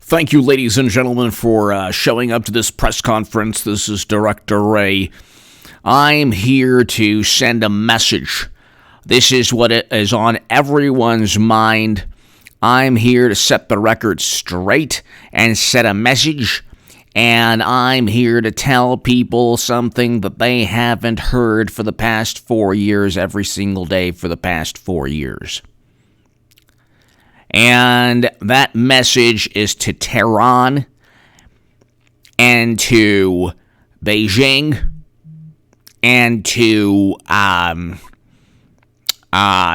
Thank you, ladies and gentlemen, for showing up to this press conference. This is Director Wray. I'm here to send a message. This is what is on everyone's mind. I'm here to set the record straight and set a message. And I'm here to tell people something that they haven't heard for the past 4 years, every single day for the past 4 years. And that message is to Tehran and to Beijing and to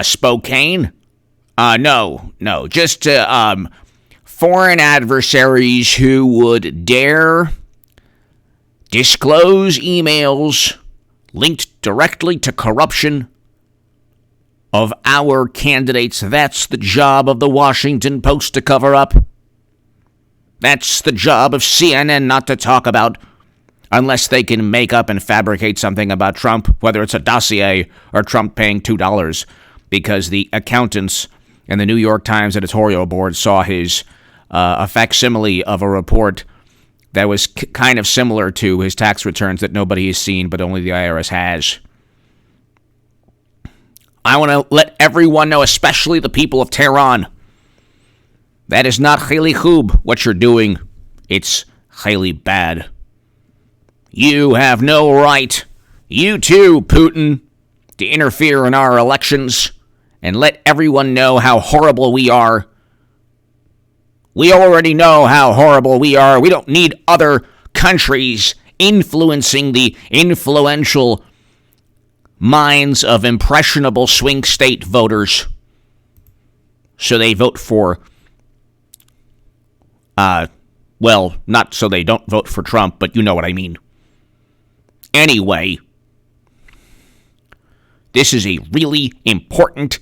Spokane. Just to foreign adversaries who would dare disclose emails linked directly to corruption of our candidates. That's the job of the Washington Post to cover up. That's the job of CNN not to talk about, unless they can make up and fabricate something about Trump, whether it's a dossier or Trump paying $2, because the accountants and the New York Times editorial board saw his a facsimile of a report that was kind of similar to his tax returns that nobody has seen, but only the IRS has. I want to let everyone know, especially the people of Tehran, that is not highly khub what you're doing. It's highly bad. You have no right, you too, Putin, to interfere in our elections and let everyone know how horrible we are. We already know how horrible we are. We don't need other countries influencing the influential minds of impressionable swing state voters so they vote for, not so they don't vote for Trump, but you know what I mean. Anyway, this is a really important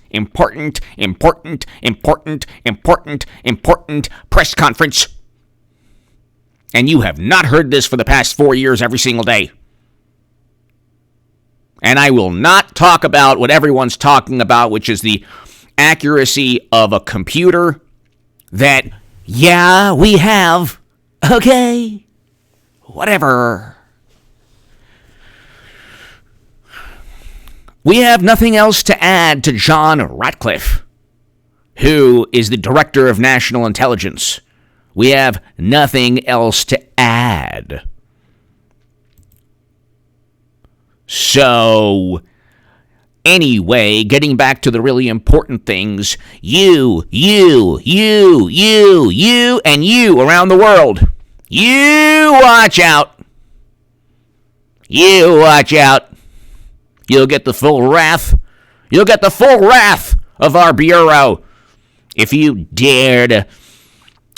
press conference. And you have not heard this for the past 4 years every single day. And I will not talk about what everyone's talking about, which is the accuracy of a computer that, yeah, we have. Okay. Whatever. We have nothing else to add to John Ratcliffe, who is the Director of National Intelligence. We have nothing else to add. So, anyway, getting back to the really important things, you, and you around the world, you watch out. You watch out. You'll get the full wrath. You'll get the full wrath of our Bureau if you dare to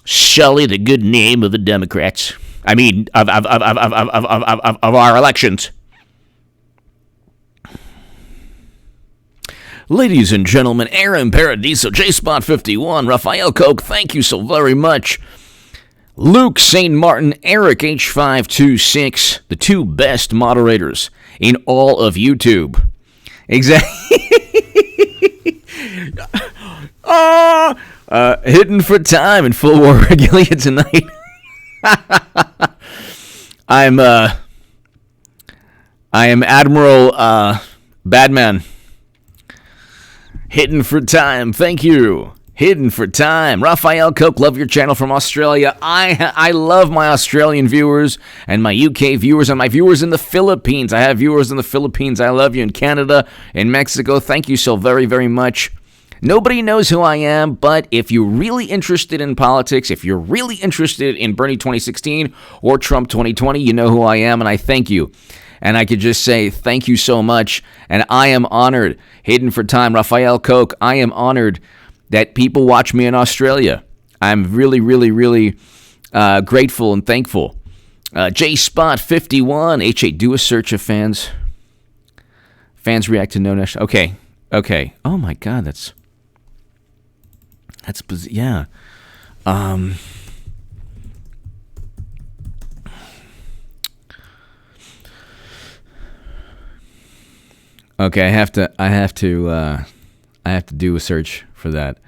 sully the good name of the Democrats. I mean, of our elections. Ladies and gentlemen, Aaron Paradiso, J-Spot51, Raphael Koch, thank you so very much. Luke St. Martin, Eric H526, the two best moderators in all of YouTube. Exactly. Hidden for time in full war regalia tonight. I am Admiral Badman. Hidden for time, thank you. Hidden for time. Raphael Koch, love your channel from Australia. I love my Australian viewers and my UK viewers and my viewers in the Philippines. I have viewers in the Philippines. I love you in Canada, in Mexico. Thank you so very, very much. Nobody knows who I am, but if you're really interested in politics, if you're really interested in Bernie 2016 or Trump 2020, you know who I am, and I thank you. And I could just say thank you so much, and I am honored. Hidden for time, Raphael Koch, I am honored that people watch me in Australia. I'm really, really, really grateful and thankful. J-Spot51, H8, do a search of fans. Fans react to no national. Okay. Oh my God, that's yeah. Okay, I have to do a search for that.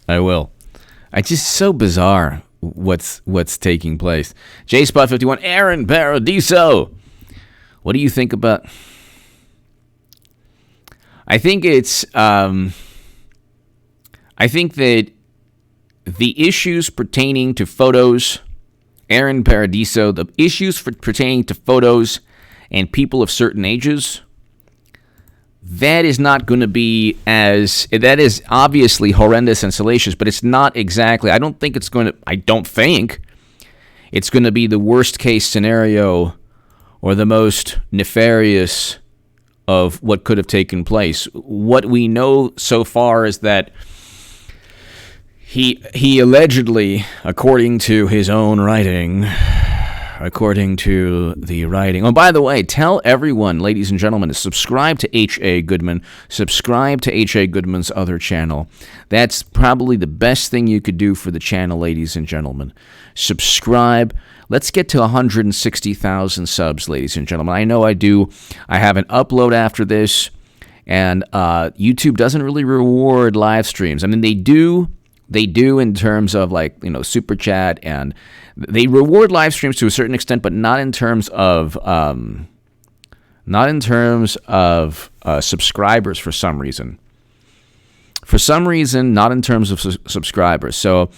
I will. It's just so bizarre what's taking place. JSpot51, Aaron Paradiso. What do you think about? I think it's. I think that the issues pertaining to photos, Aaron Paradiso, the issues pertaining to photos and people of certain ages, that is not going to be that is obviously horrendous and salacious, but it's not exactly, I don't think it's going to be the worst case scenario or the most nefarious of what could have taken place. What we know so far is that he allegedly, according to his own writing, oh, by the way, tell everyone, ladies and gentlemen, to subscribe to H.A. Goodman. Subscribe to H.A. Goodman's other channel. That's probably the best thing you could do for the channel, ladies and gentlemen. Subscribe. Let's get to 160,000 subs, ladies and gentlemen. I know I do. I have an upload after this, and YouTube doesn't really reward live streams. I mean, they do in terms of, like, super chat, and they reward live streams to a certain extent, but not in terms of subscribers for some reason. Not in terms of subscribers. So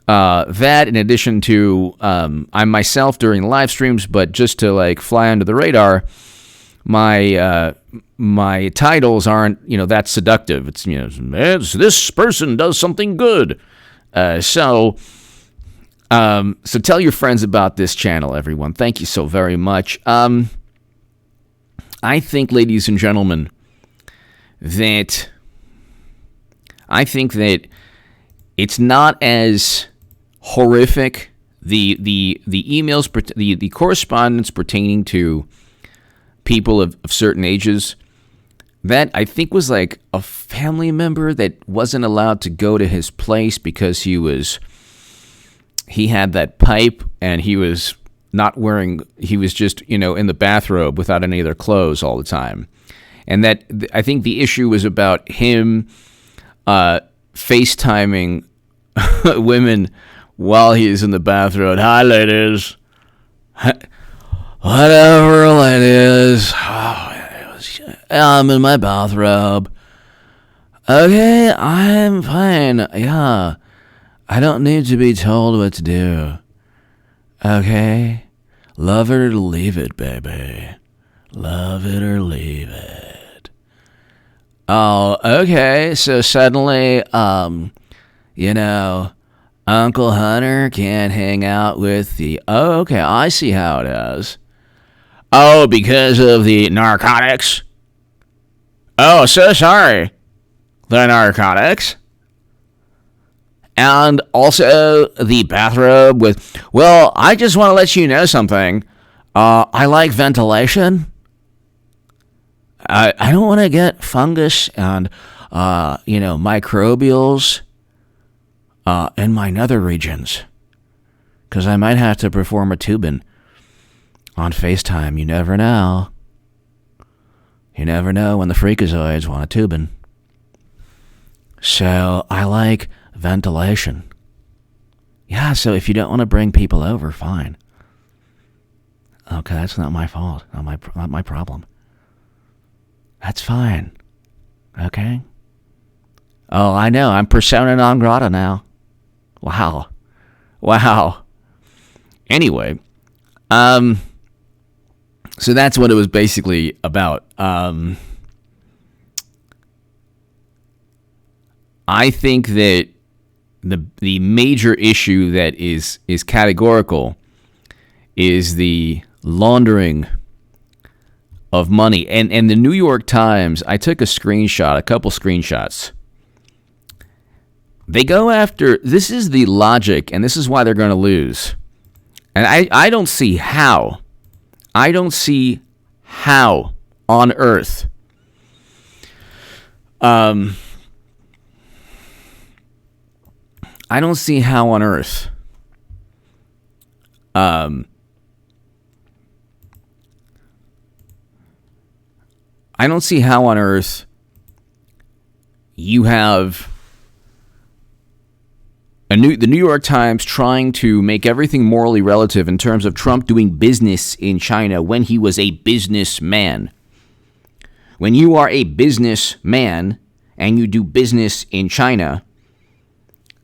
that, in addition to I myself during live streams, but just to like fly under the radar, my titles aren't that seductive. It's this person does something good. So tell your friends about this channel, everyone. Thank you so very much. I think, ladies and gentlemen, that it's not as horrific. The emails, the correspondence pertaining to people of certain ages, that I think was like a family member that wasn't allowed to go to his place because he had that pipe, and he was just, in the bathrobe without any other clothes all the time. And that, I think the issue was about him FaceTiming women while he's in the bathrobe. Hi, ladies. Whatever, ladies. I'm in my bathrobe. Okay, I'm fine. Yeah. I don't need to be told what to do. Okay? Love it or leave it, baby. Love it or leave it. Oh, okay. So suddenly, Uncle Hunter can't hang out with the... Oh, okay, I see how it is. Oh, because of the narcotics? Oh, so sorry. The narcotics? And also the bathrobe with... Well, I just want to let you know something. I like ventilation. I don't want to get fungus and, microbials in my nether regions. Because I might have to perform a tubing on FaceTime. You never know. You never know when the freakazoids want a tubing. So I like ventilation. Yeah, so if you don't want to bring people over, fine. Okay, that's not my fault. Not my problem. That's fine. Okay? Oh, I know. I'm persona non grata now. Wow. Anyway, so that's what it was basically about. I think that the major issue that is categorical is the laundering of money. And the New York Times, I took a couple screenshots. They go after, this is the logic, and this is why they're going to lose. And I don't see how. I don't see how on earth I don't see how on earth you have the New York Times trying to make everything morally relative in terms of Trump doing business in China when he was a businessman. When you are a businessman and you do business in China,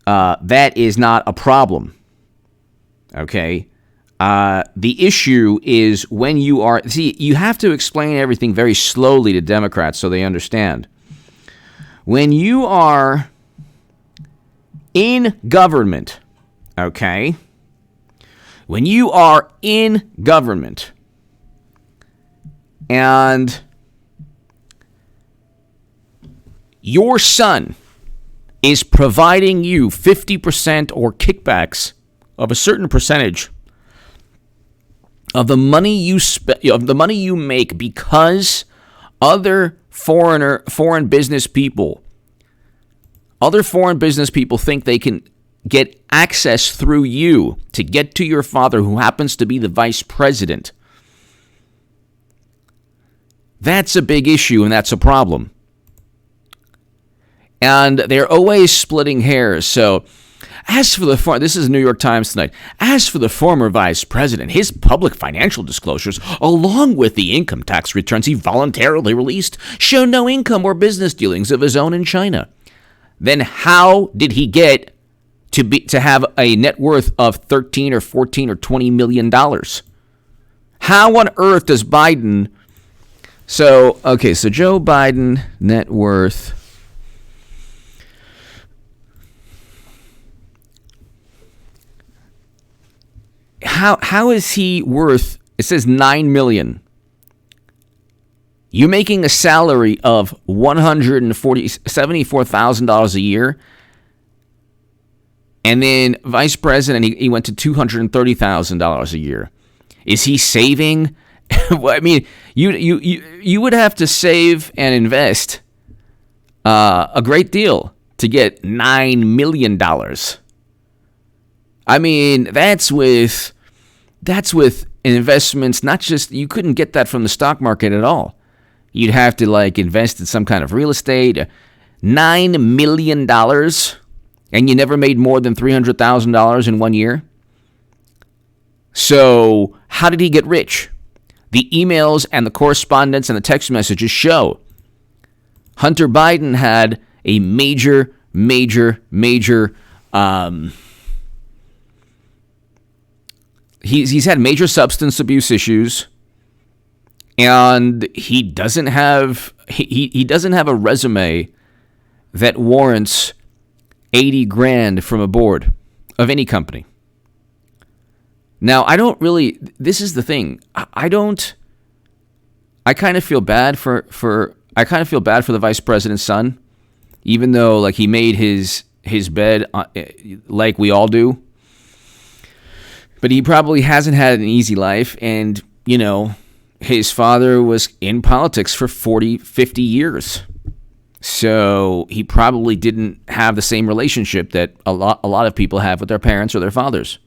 that is not a problem. Okay? The issue is when you are... See, you have to explain everything very slowly to Democrats so they understand. When you are in government, okay? When you are in government and your son is providing you 50% or kickbacks of a certain percentage of the money you make because other foreign business people think they can get access through you to get to your father, who happens to be the vice president. That's a big issue, and that's a problem. And they're always splitting hairs. So, this is New York Times tonight. As for the former vice president, his public financial disclosures, along with the income tax returns he voluntarily released, show no income or business dealings of his own in China. Then how did he get to have a net worth of 13 or 14 or 20 million dollars? How on earth does Biden... So Joe Biden net worth... How is he worth, it says $9 million. You making a salary of $74,000 a year, and then vice president, he went to $230,000 a year. Is he saving? Well, I mean, you would have to save and invest a great deal to get $9 million. I mean, that's with investments, not just, you couldn't get that from the stock market at all. You'd have to invest in some kind of real estate. $9 million, and you never made more than $300,000 in 1 year. So how did he get rich? The emails and the correspondence and the text messages show Hunter Biden had a major He's had major substance abuse issues, and he doesn't have a resume that warrants $80,000 from a board of any company. Now, this is the thing. I kind of feel bad for the vice president's son, even though he made his bed like we all do. But he probably hasn't had an easy life, and, his father was in politics for 40, 50 years. So he probably didn't have the same relationship that a lot of people have with their parents or their fathers.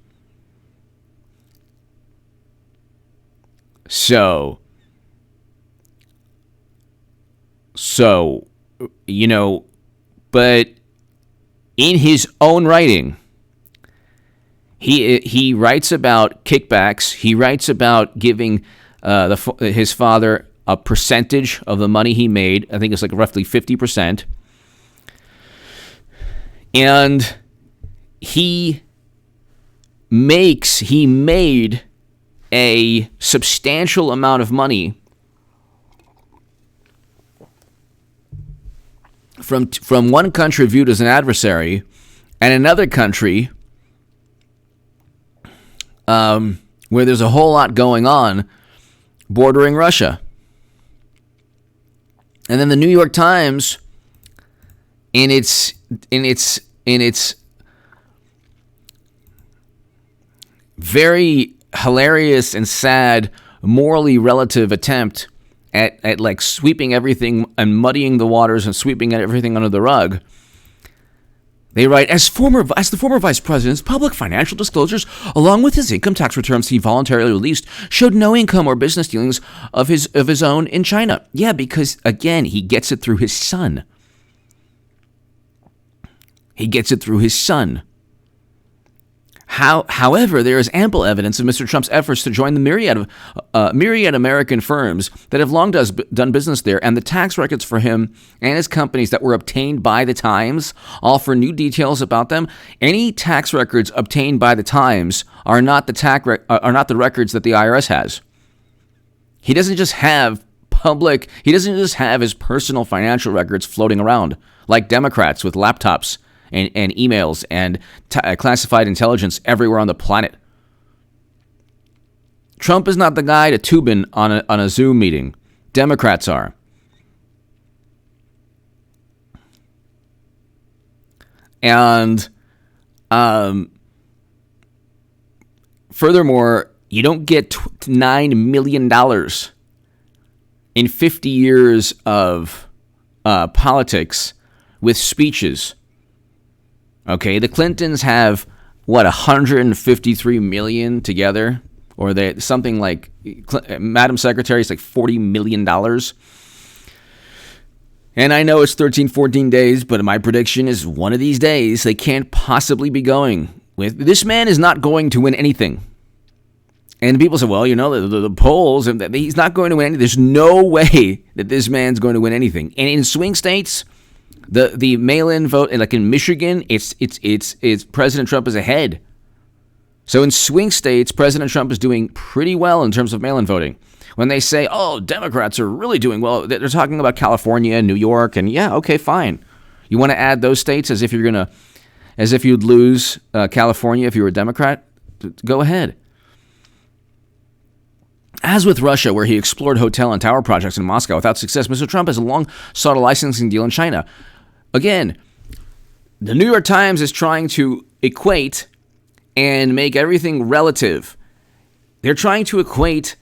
So, but in his own writing, he writes about kickbacks. He writes about giving his father a percentage of the money he made. I think it's roughly 50%. And he made a substantial amount of money from one country viewed as an adversary and another country where there's a whole lot going on bordering Russia. And then the New York Times, in its very hilarious and sad, morally relative attempt at sweeping everything and muddying the waters and sweeping everything under the rug, they write, as the former vice president's public financial disclosures, along with his income tax returns he voluntarily released, showed no income or business dealings of his own in China. Yeah, because, again, he gets it through his son. However, there is ample evidence of Mr. Trump's efforts to join the myriad American firms that have long done business there, and the tax records for him and his companies that were obtained by the Times offer new details about them. Any tax records obtained by the Times are not the records that the IRS has. He doesn't just have his personal financial records floating around like Democrats with laptops and emails and classified intelligence everywhere on the planet. Trump is not the guy to tubin on a Zoom meeting. Democrats are. And furthermore, you don't get $9 million in 50 years of politics with speeches. Okay, the Clintons have, 153 million together? Or they something like, Madam Secretary is like $40 million. And I know it's 13, 14 days, but my prediction is one of these days they can't possibly be going with. This man is not going to win anything. And people say, well, the polls, he's not going to win anything. There's no way that this man's going to win anything. And in swing states, the mail-in vote, like in Michigan, it's President Trump is ahead. So in swing states, President Trump is doing pretty well in terms of mail-in voting. When they say, oh, Democrats are really doing well, they're talking about California and New York, and yeah, okay, fine. You want to add those states as if you'd lose California if you were a Democrat? Go ahead. As with Russia, where he explored hotel and tower projects in Moscow without success, Mr. Trump has long sought a licensing deal in China. Again, the New York Times is trying to equate and make everything relative. They're trying to equate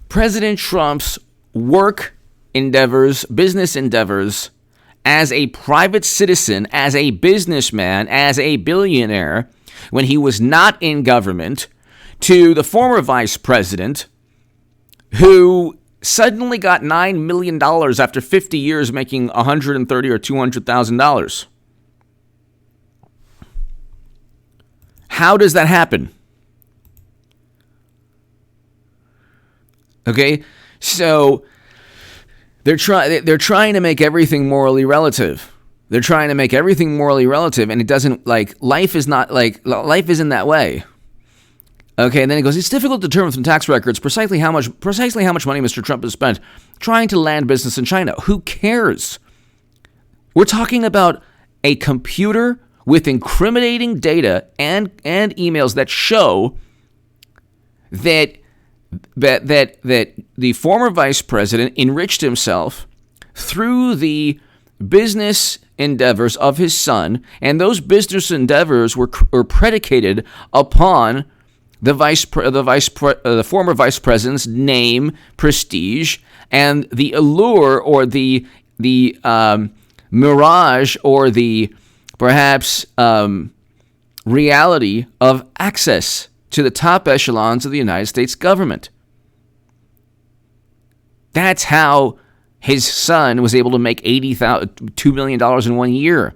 President Trump's work endeavors, business endeavors, as a private citizen, as a businessman, as a billionaire, when he was not in government, to the former vice president who suddenly got $9 million after 50 years making $130,000 or $200,000. How does that happen? Okay, so they're trying to make everything morally relative. They're trying to make everything morally relative, and it doesn't, life isn't that way. Okay, and then he goes, it's difficult to determine from tax records precisely how much money Mr. Trump has spent trying to land business in China. Who cares? We're talking about a computer with incriminating data and emails that show that the former vice president enriched himself through the business endeavors of his son, and those business endeavors were predicated upon the former vice president's name, prestige, and the allure or the mirage or the perhaps reality of access to the top echelons of the United States government. That's how his son was able to make $2 million in 1 year.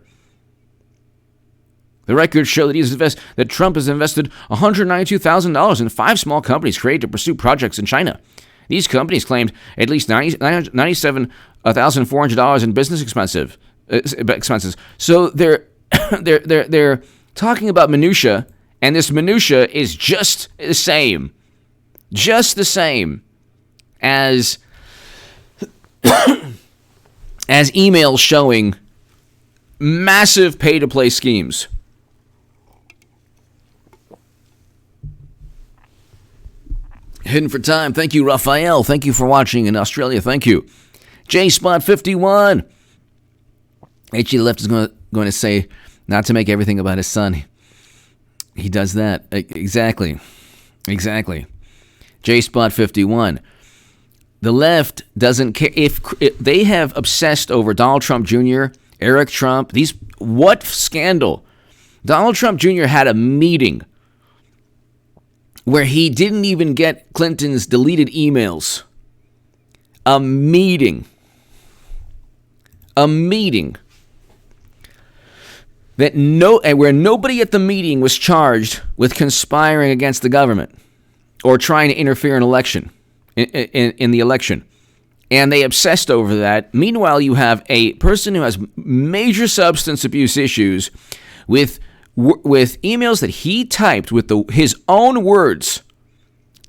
The records show that Trump has invested $192,000 in 5 small companies created to pursue projects in China. These companies claimed at least $97,400 in business expenses. So they're talking about minutia, and this minutia is just the same as emails showing massive pay-to-play schemes. Hidden for time. Thank you, Raphael. Thank you for watching in Australia. Thank you. J-Spot51. H.G. Left is going to say not to make everything about his son. He does that. Exactly. J-Spot51. The left doesn't care. If they have obsessed over Donald Trump Jr., Eric Trump, what scandal? Donald Trump Jr. had a meeting where he didn't even get Clinton's deleted emails. A meeting. where nobody at the meeting was charged with conspiring against the government or trying to interfere in the election. And they obsessed over that. Meanwhile, you have a person who has major substance abuse issues with emails that he typed with his own words,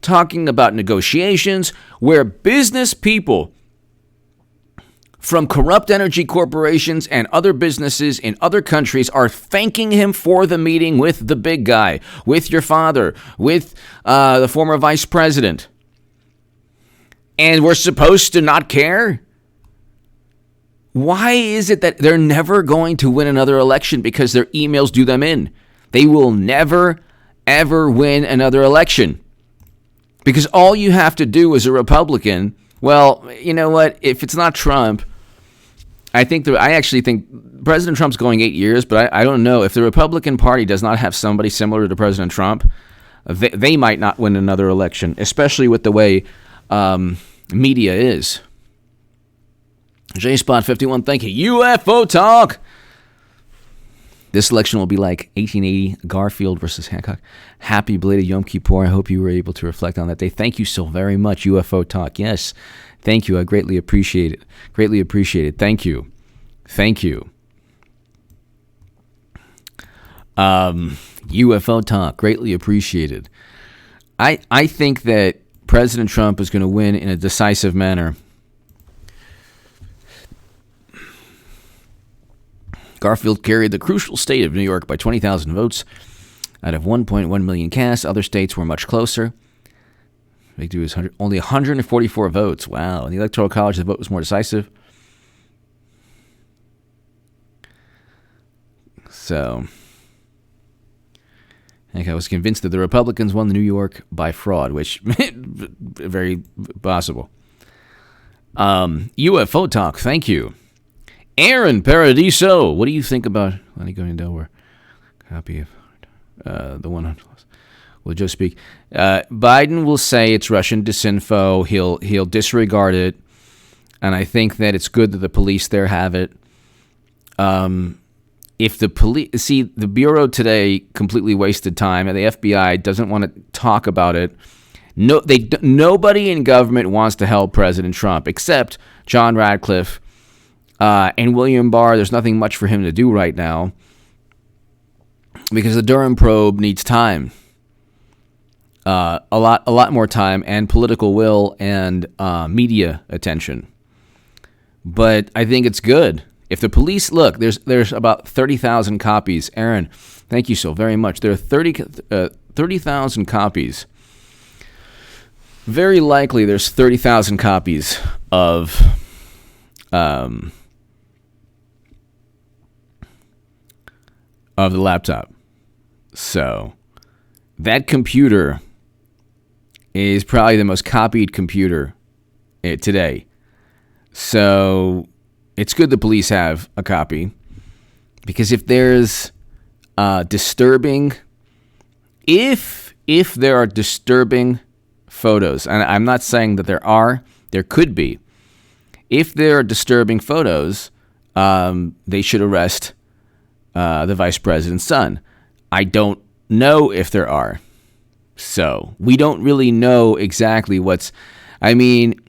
talking about negotiations where business people from corrupt energy corporations and other businesses in other countries are thanking him for the meeting with the big guy, with your father, with the former vice president. And we're supposed to not care? Why is it that they're never going to win another election because their emails do them in? They will never, ever win another election. Because all you have to do as a Republican, well, you know what? If it's not Trump, I actually think President Trump's going 8 years, but I don't know. If the Republican Party does not have somebody similar to President Trump, they might not win another election, especially with the way media is. JSpot51, thank you. UFO talk. This election will be like 1880 Garfield versus Hancock. Happy belated Yom Kippur. I hope you were able to reflect on that day. Thank you so very much, UFO talk. Yes, thank you. I greatly appreciate it. Greatly appreciate it. Thank you. Thank you. UFO talk. Greatly appreciated. I think that President Trump is going to win in a decisive manner. Garfield carried the crucial state of New York by 20,000 votes out of 1.1 million cast. Other states were much closer. Victory was only 144 votes. Wow. In the Electoral College, the vote was more decisive. So, I think I was convinced that the Republicans won the New York by fraud, which very possible. UFO talk, thank you. Aaron Paradiso, what do you think about Lenny going to Delaware? Copy of the one. Will Joe speak? Biden will say it's Russian disinfo. He'll disregard it, and I think that it's good that the police there have it. If the police the Bureau today completely wasted time, and the FBI doesn't want to talk about it. Nobody in government wants to help President Trump except John Ratcliffe. And William Barr, there's nothing much for him to do right now because the Durham probe needs time, a lot more time and political will and media attention. But I think it's good if the police look. There's about 30,000 copies. Aaron, thank you so very much. There are 30,000 copies. Very likely, there's 30,000 copies of. Of the laptop. So that computer is probably the most copied computer today. So it's good the police have a copy, because if there's disturbing, if there are disturbing photos, and I'm not saying that there could be. If there are disturbing photos, they should arrest the vice president's son. I don't know if there are. So we don't really know exactly what's. I mean,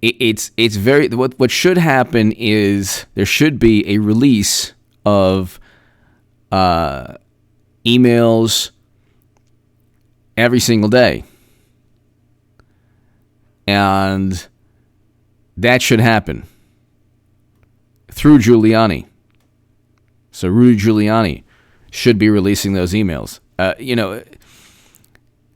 it's very. What should happen is there should be a release of emails every single day, and that should happen through Giuliani. So Rudy Giuliani should be releasing those emails.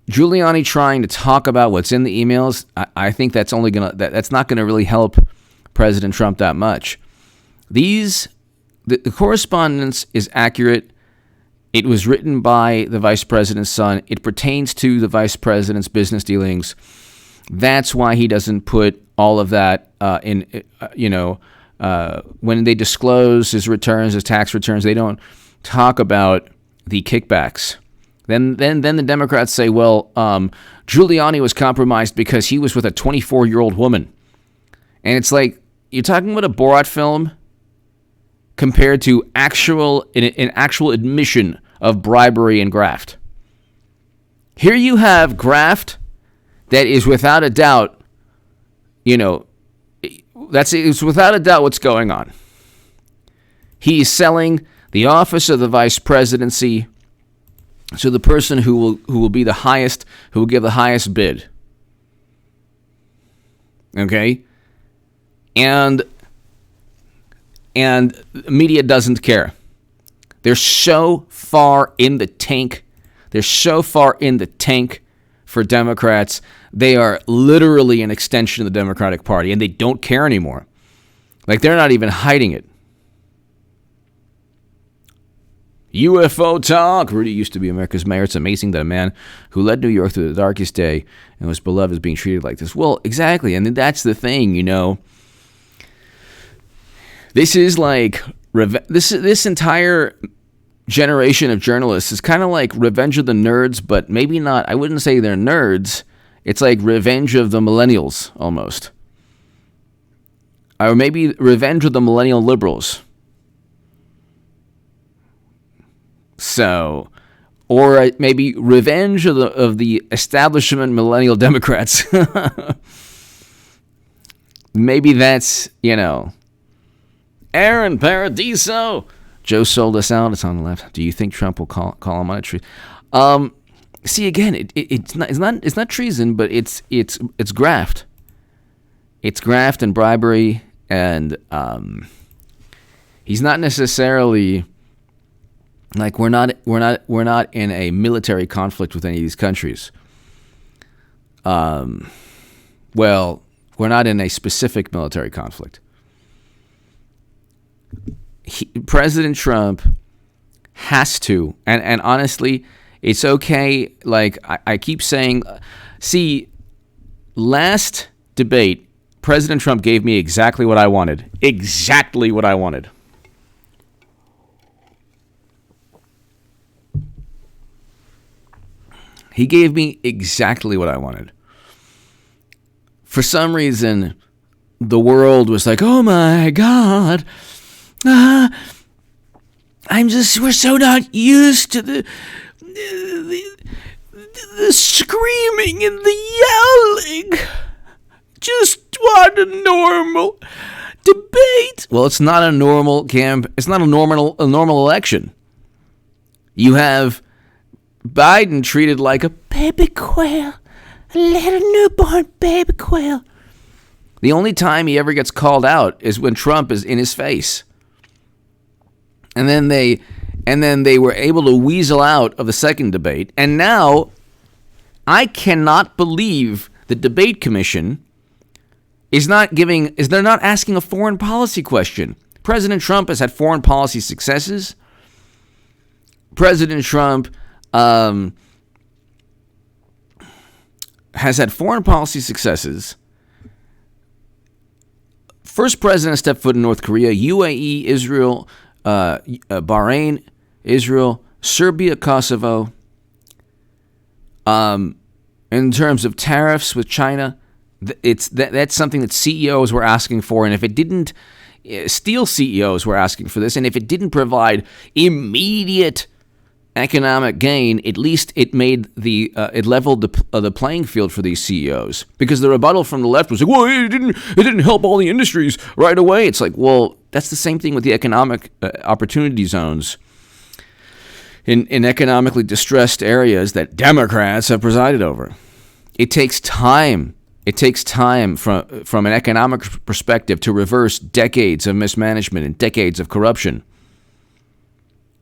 Giuliani trying to talk about what's in the emails, I think that's not gonna really help President Trump that much. The correspondence is accurate. It was written by the vice president's son. It pertains to the vice president's business dealings. That's why he doesn't put all of that in. When they disclose his returns, his tax returns, they don't talk about the kickbacks. Then the Democrats say, well, Giuliani was compromised because he was with a 24-year-old woman. And it's like, you're talking about a Borat film, compared to an actual admission of bribery and graft. Here you have graft that is without a doubt, it's without a doubt what's going on. He is selling the office of the vice presidency to the person who will be the highest, who will give the highest bid. Okay? And media doesn't care. They're so far in the tank. They're so far in the tank for Democrats. They are literally an extension of the Democratic Party, and they don't care anymore. Like, they're not even hiding it. UFO talk. Rudy used to be America's mayor. It's amazing that a man who led New York through the darkest day and was beloved is being treated like this. Well, exactly. And that's the thing, This is like, this entire generation of journalists is kind of like Revenge of the Nerds, but maybe not. I wouldn't say they're nerds. It's like Revenge of the Millennials, almost. Or maybe Revenge of the Millennial Liberals. So, or maybe Revenge of the establishment Millennial Democrats. Maybe that's, Aaron Paradiso. Joe sold us out. It's on the left. Do you think Trump will call him on a treason? See, again, it's not treason, but it's graft. It's graft and bribery, and he's not necessarily like we're not in a military conflict with any of these countries. Well, we're not in a specific military conflict. President Trump has to, and honestly, it's okay. Like I keep saying, see, last debate, President Trump gave me exactly what I wanted. Exactly what I wanted. He gave me exactly what I wanted. For some reason, the world was like, oh my God. We're so not used to the screaming and the yelling. Just want a normal debate. Well, it's not a normal it's not a normal election. You have Biden treated like a baby quail, a little newborn baby quail. The only time he ever gets called out is when Trump is in his face. And then they were able to weasel out of the second debate. And now I cannot believe the debate commission is not asking a foreign policy question. President Trump has had foreign policy successes. President Trump has had foreign policy successes. First president stepped foot in North Korea, UAE, Israel, Bahrain, Israel, Serbia, Kosovo. In terms of tariffs with China, that's something that CEOs were asking for, and if it didn't, steel CEOs were asking for this, and if it didn't provide immediate economic gain, at least it made it leveled the playing field for these CEOs. Because the rebuttal from the left was like, well, it didn't help all the industries right away. It's like, well, that's the same thing with the economic opportunity zones in economically distressed areas that Democrats have presided over. It takes time. It takes time from an economic perspective to reverse decades of mismanagement and decades of corruption.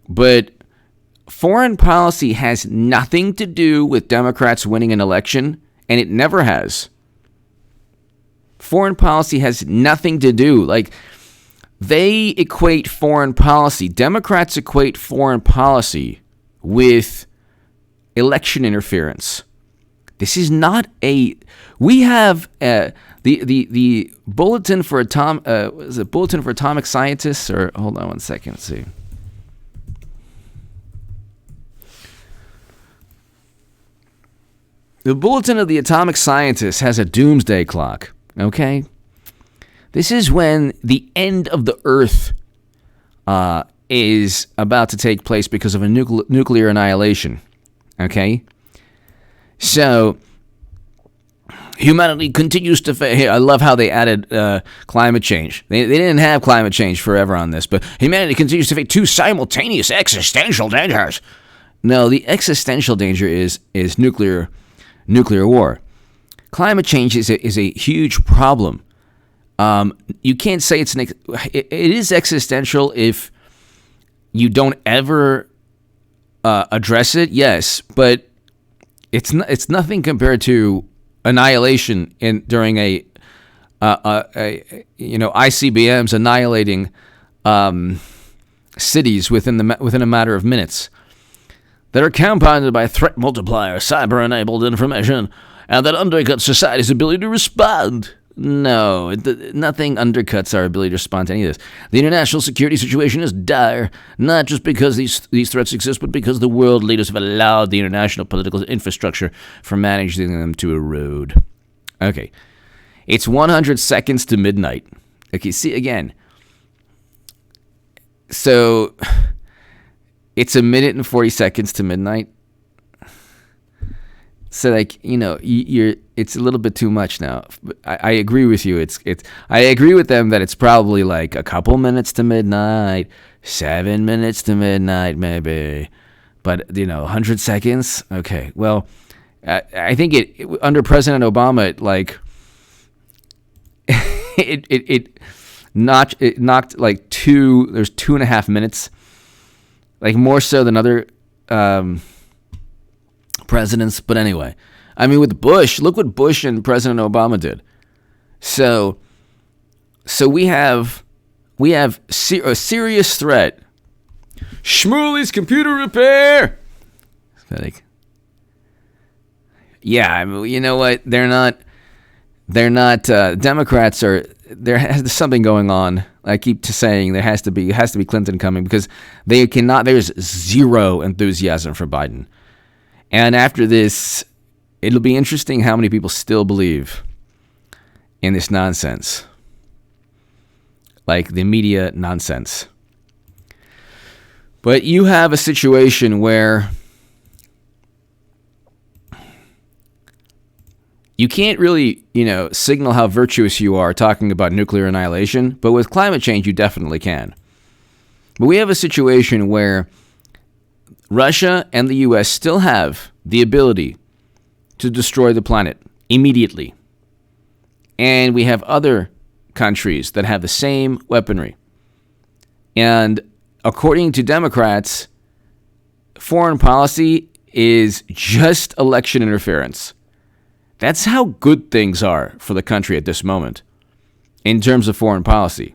But foreign policy has nothing to do with Democrats winning an election, and it never has. Foreign policy has nothing to do. Like, they equate foreign policy. Democrats equate foreign policy with election interference. This is not a. We have the Bulletin for Bulletin for Atomic Scientists, or hold on one second. Let's see. The Bulletin of the Atomic Scientists has a doomsday clock. Okay. This is when the end of the Earth is about to take place because of a nuclear annihilation. Okay? So, humanity continues to fail. I love how they added climate change. They didn't have climate change forever on this, but humanity continues to face two simultaneous existential dangers. No, the existential danger is nuclear war. Climate change is a huge problem. You can't say it is existential if you don't ever address it. Yes, but it's nothing compared to annihilation during a ICBMs annihilating cities within a matter of minutes that are compounded by threat multiplier, cyber-enabled information, and that undercuts society's ability to respond. No, nothing undercuts our ability to respond to any of this. The international security situation is dire, not just because these threats exist, but because the world leaders have allowed the international political infrastructure for managing them to erode. Okay, it's 100 seconds to midnight. Okay, see, again, so it's a minute and 40 seconds to midnight. So, like, it's a little bit too much now. I agree with you. I agree with them that it's probably like a couple minutes to midnight, 7 minutes to midnight, maybe. But 100 seconds. Okay. Well, I think under President Obama, it knocked like there's 2.5 minutes, like more so than other presidents. But anyway, I mean, with Bush, look what Bush and President Obama did. So we have a serious threat. Shmuley's computer repair. Pathetic. Yeah, I mean, you know what? They're not. Democrats are. There's something going on. I keep saying there has to be Clinton coming because they cannot. There's zero enthusiasm for Biden. And after this, it'll be interesting how many people still believe in this nonsense. Like the media nonsense. But you have a situation where you can't really, signal how virtuous you are talking about nuclear annihilation, but with climate change, you definitely can. But we have a situation where Russia and the U.S. still have the ability to destroy the planet immediately. And we have other countries that have the same weaponry. And according to Democrats, foreign policy is just election interference. That's how good things are for the country at this moment in terms of foreign policy.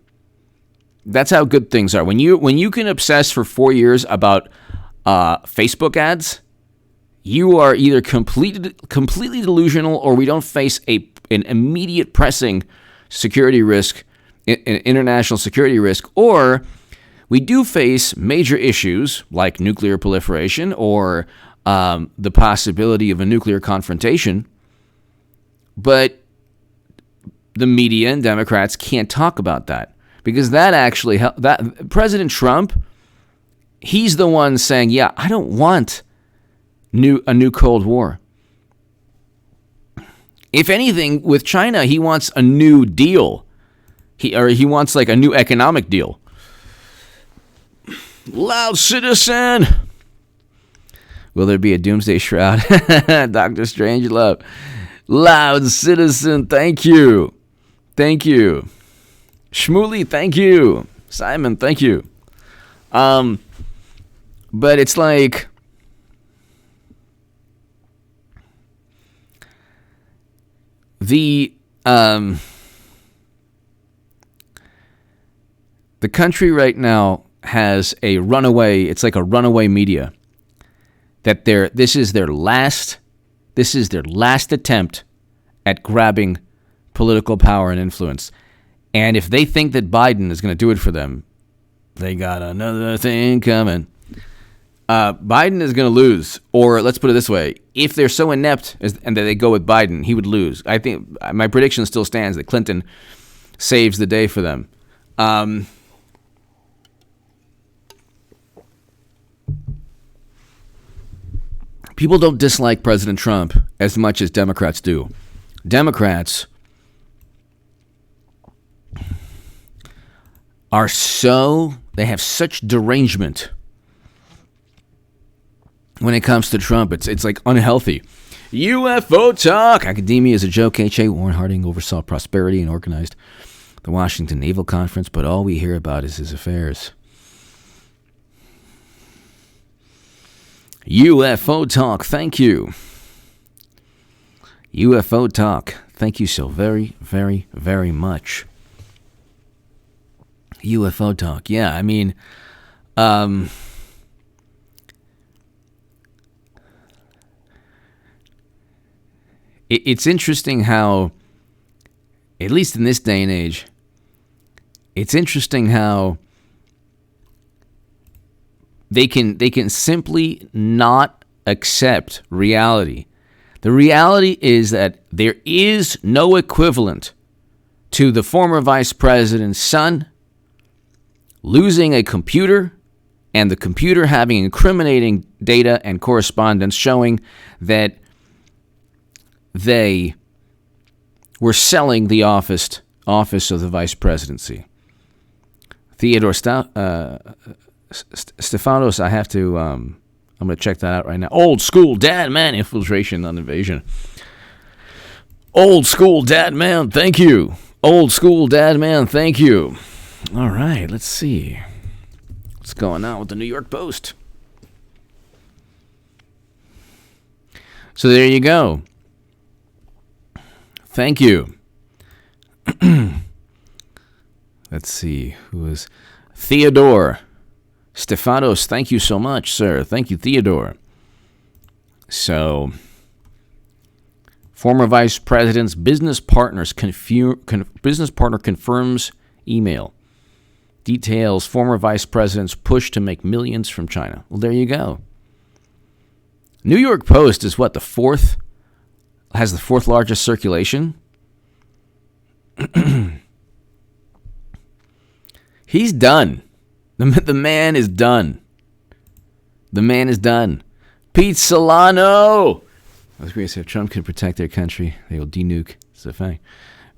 That's how good things are. When you can obsess for 4 years about Facebook ads, you are either completely delusional, or we don't face an immediate pressing security risk, an international security risk, or we do face major issues like nuclear proliferation or the possibility of a nuclear confrontation. But the media and Democrats can't talk about that because that President Trump, he's the one saying, "Yeah, I don't want a new Cold War." If anything, with China, he wants a new deal. He wants like a new economic deal. Loud citizen. Will there be a doomsday shroud? Dr. Strangelove. Loud citizen, thank you. Thank you. Shmuley, thank you. Simon, thank you. But it's like the country right now has a runaway. It's like a runaway media. That this is their last attempt at grabbing political power and influence. And if they think that Biden is going to do it for them, they got another thing coming. Biden is going to lose. Or let's put it this way. If they're so inept and that they go with Biden, he would lose. I think my prediction still stands that Clinton saves the day for them. People don't dislike President Trump as much as Democrats do. Democrats they have such derangement when it comes to Trump. It's like unhealthy. UFO talk. Academia is a joke. H.A. Warren Harding oversaw prosperity and organized the Washington Naval Conference, but all we hear about is his affairs. UFO talk. Thank you. UFO talk. Thank you so very, very, very much. UFO talk. Yeah, I mean, it's interesting how, at least in this day and age, it's interesting how they can simply not accept reality. The reality is that there is no equivalent to the former vice president's son losing a computer and the computer having incriminating data and correspondence showing that they were selling the office of the vice presidency. Theodore Stefanos, I have to, I'm going to check that out right now. Old school dad man infiltration on invasion. Old school dad man, thank you. Old school dad man, thank you. All right, let's see. What's going on with the New York Post? So there you go. Thank you. Let's see. Who is Theodore Stefanos? Thank you so much, sir. Thank you, Theodore. So, former vice president's business partner confirms email. Details former vice president's push to make millions from China. Well, there you go. New York Post is what, has the fourth largest circulation? He's done. The man is done. The man is done. Pete Solano. I was going to say, if Trump can protect their country, they will denuke. It's a fact.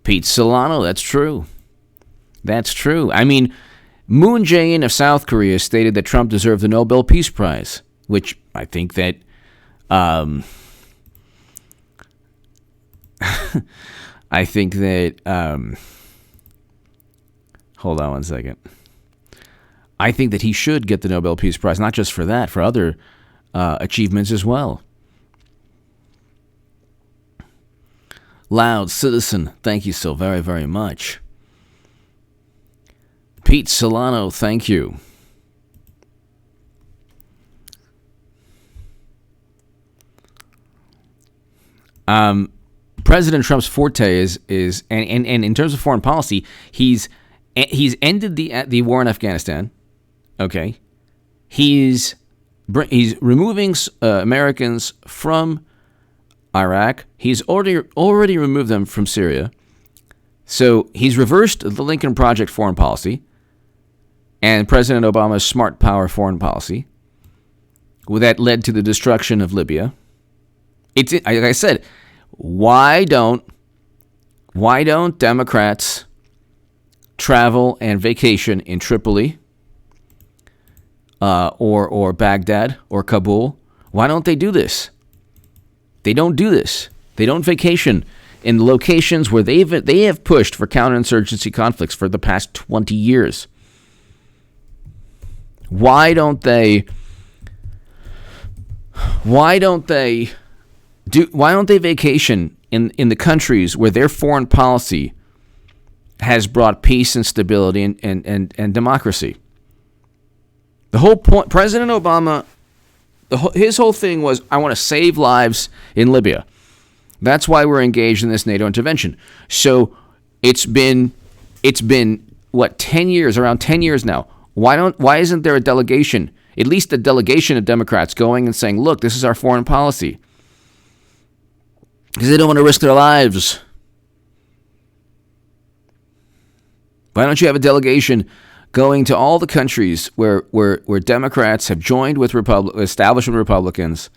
Pete Solano, that's true. That's true. I mean, Moon Jae-in of South Korea stated that Trump deserved the Nobel Peace Prize, which I think that hold on one second. I think that he should get the Nobel Peace Prize, not just for that, for other achievements as well. Loud Citizen, thank you so very, very much. Pete Solano, thank you. President Trump's forte is and in terms of foreign policy, he's ended the war in Afghanistan. Okay, he's removing Americans from Iraq. He's already removed them from Syria. So he's reversed the Lincoln Project foreign policy and President Obama's smart power foreign policy. That led to the destruction of Libya. It's like I said, why don't Democrats travel and vacation in Tripoli or Baghdad or Kabul? Why don't they do this? They don't do this. They don't vacation in locations where they have pushed for counterinsurgency conflicts for the past 20 years. Why don't they vacation in the countries where their foreign policy has brought peace and stability and democracy? The whole point, President Obama, his whole thing was, I want to save lives in Libya. That's why we're engaged in this NATO intervention. So it's been what, 10 years, around 10 years now. Why isn't there a delegation, at least a delegation of Democrats going and saying, look, this is our foreign policy? Because they don't want to risk their lives. Why don't you have a delegation going to all the countries where Democrats have joined with establishment Republicans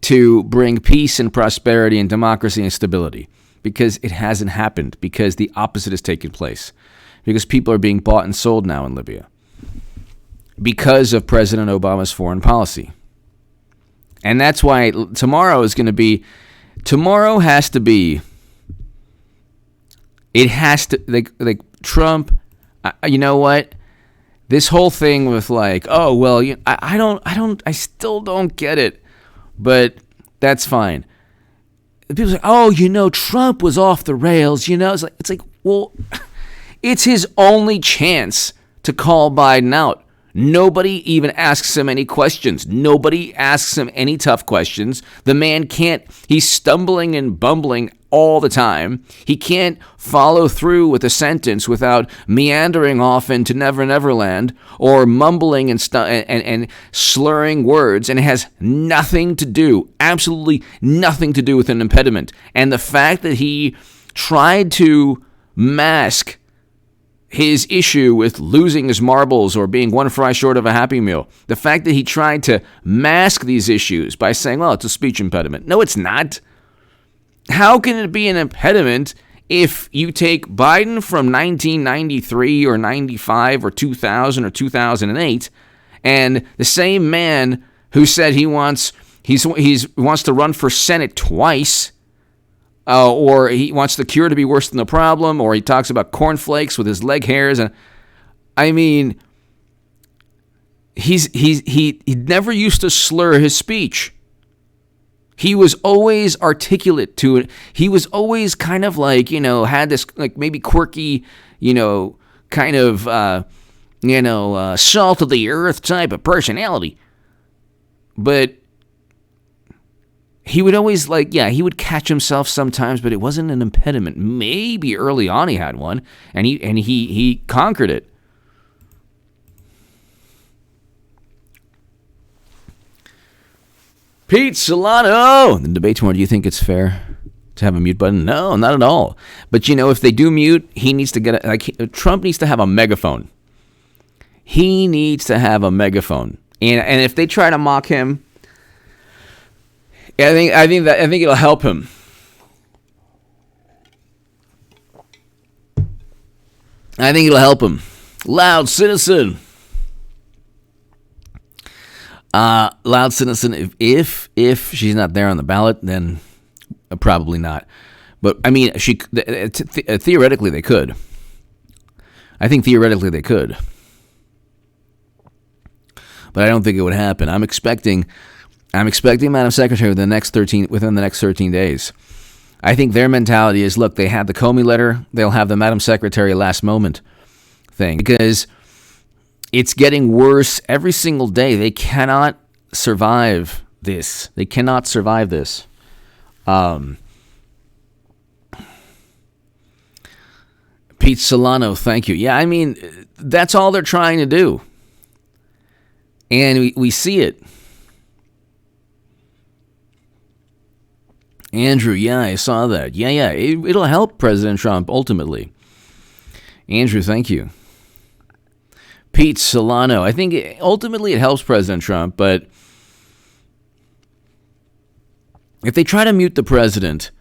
to bring peace and prosperity and democracy and stability, because it hasn't happened, because the opposite has taken place, because people are being bought and sold now in Libya because of President Obama's foreign policy. And that's why tomorrow has to be, it has to, like Trump, you know what? This whole thing with like, oh, well, I still don't get it, but that's fine. People say, oh, Trump was off the rails, It's like, well, it's his only chance to call Biden out. Nobody even asks him any questions. Nobody asks him any tough questions. The man can't, he's stumbling and bumbling all the time. He can't follow through with a sentence without meandering off into Never Never Land or mumbling and slurring words, and it has nothing to do, absolutely nothing to do with an impediment. And the fact that he tried to mask his issue with losing his marbles or being one fry short of a Happy Meal, the fact that he tried to mask these issues by saying, well, it's a speech impediment. No, it's not. How can it be an impediment if you take Biden from 1993 or 95 or 2000 or 2008, and the same man who said he wants to run for Senate twice, or he wants the cure to be worse than the problem, or he talks about cornflakes with his leg hairs, and I mean, he never used to slur his speech. He was always articulate to it. He was always kind of like, had this like maybe quirky, kind of salt of the earth type of personality, but he would always he would catch himself sometimes, but it wasn't an impediment. Maybe early on he had one, and he conquered it. Pete Solano, the debate tomorrow. Do you think it's fair to have a mute button? No, not at all. But if they do mute, he needs to get Trump needs to have a megaphone. He needs to have a megaphone, and if they try to mock him, I think it'll help him. I think it'll help him. Loud Citizen. Loud Citizen. If she's not there on the ballot, then probably not. But I mean, theoretically they could. I think theoretically they could, but I don't think it would happen. I'm expecting Madam Secretary within the next 13 days. I think their mentality is, look, they had the Comey letter, they'll have the Madam Secretary last moment thing, because it's getting worse every single day. They cannot survive this. Pete Solano, thank you. Yeah, I mean, that's all they're trying to do. And we see it. Andrew, yeah, I saw that. Yeah, it'll help President Trump ultimately. Andrew, thank you. Pete Solano, I think ultimately it helps President Trump, but if they try to mute the president,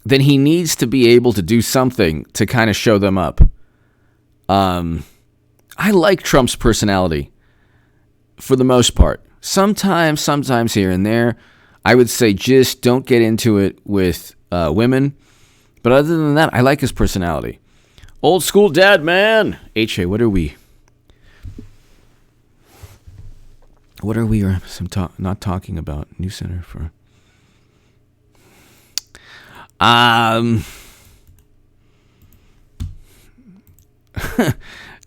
then he needs to be able to do something to kind of show them up. I like Trump's personality for the most part. Sometimes here and there, I would say just don't get into it with women. But other than that, I like his personality. Old school dad, man. HA, what are we not talking about? New Center for...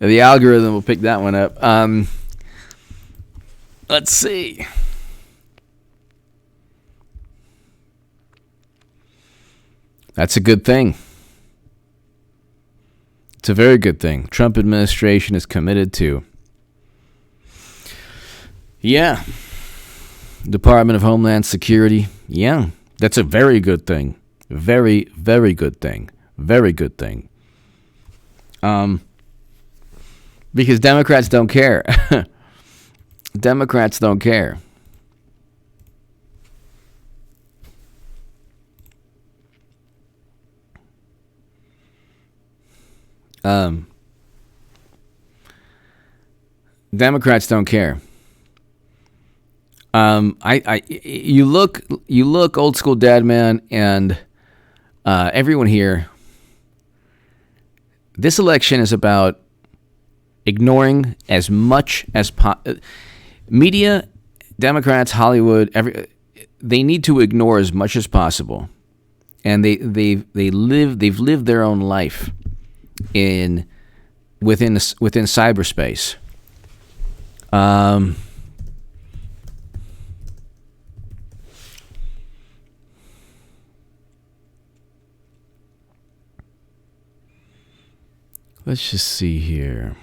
The algorithm will pick that one up. Let's see. That's a good thing. It's a very good thing. Trump administration is committed to. Yeah. Department of Homeland Security. Yeah. That's a very good thing. Very, very good thing. Very good thing. Because Democrats don't care. Democrats don't care. Democrats don't care. You look old school dad man, and everyone here. This election is about ignoring as much as media, Democrats, Hollywood. They need to ignore as much as possible, and they've lived their own life within cyberspace. Let's just see here.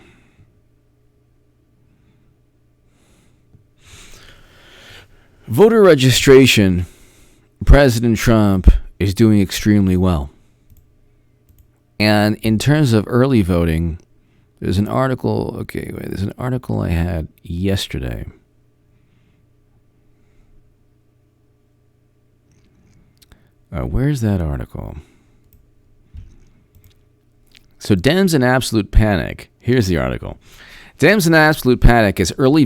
Voter registration, President Trump is doing extremely well. And in terms of early voting, there's an article I had yesterday. Where's that article? So Dems in absolute panic. Here's the article. Dems in absolute panic as early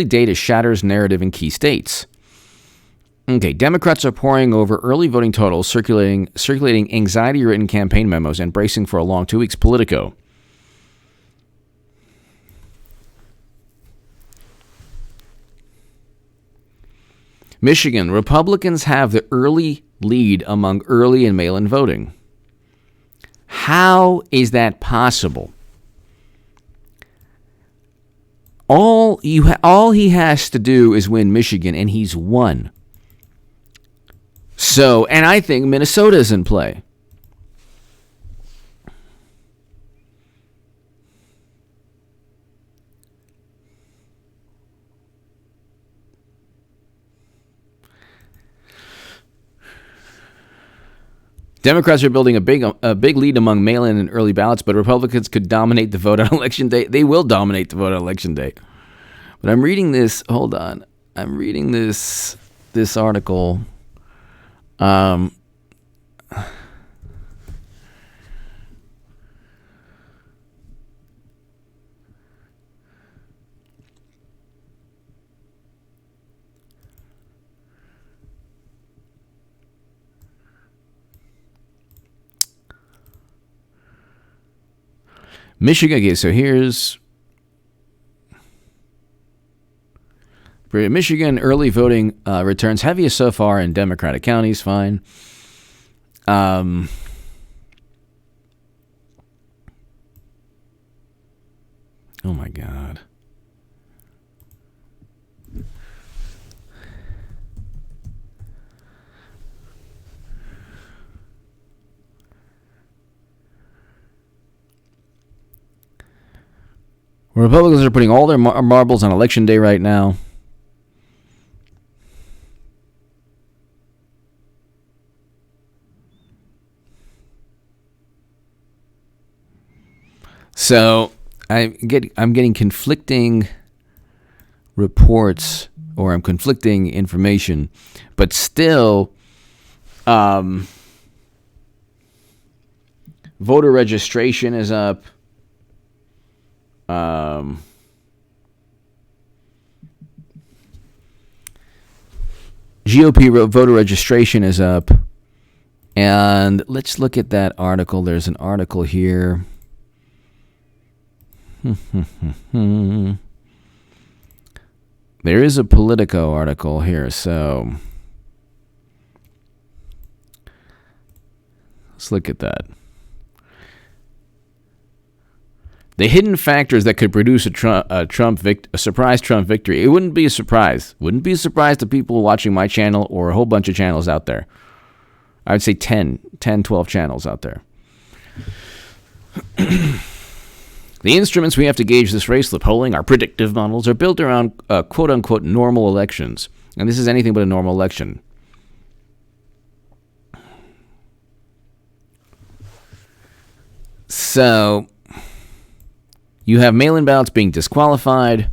data shatters narrative in key states. Okay, Democrats are poring over early voting totals, circulating anxiety-ridden campaign memos, and bracing for a long 2 weeks. Politico. Michigan, Republicans have the early lead among early and mail-in voting. How is that possible? All he has to do is win Michigan, and he's won. So, and I think Minnesota's in play. Democrats are building a big lead among mail-in and early ballots, but Republicans could dominate the vote on Election Day. They will dominate the vote on Election Day. But I'm reading this. Hold on. I'm reading this article. Michigan, okay, so here's Michigan early voting returns heaviest so far in Democratic counties. Fine. Oh my God. Republicans are putting all their marbles on Election Day right now. So I'm getting conflicting reports, or I'm conflicting information, but still, voter registration is up. GOP voter registration is up. And let's look at that article. There's an article here. There is a Politico article here, so let's look at that. The hidden factors that could produce a surprise Trump victory. It wouldn't be a surprise. Wouldn't be a surprise to people watching my channel or a whole bunch of channels out there. I would say 10, 12 channels out there. The instruments we have to gauge this race, the polling, our predictive models, are built around quote-unquote normal elections. And this is anything but a normal election. So you have mail-in ballots being disqualified.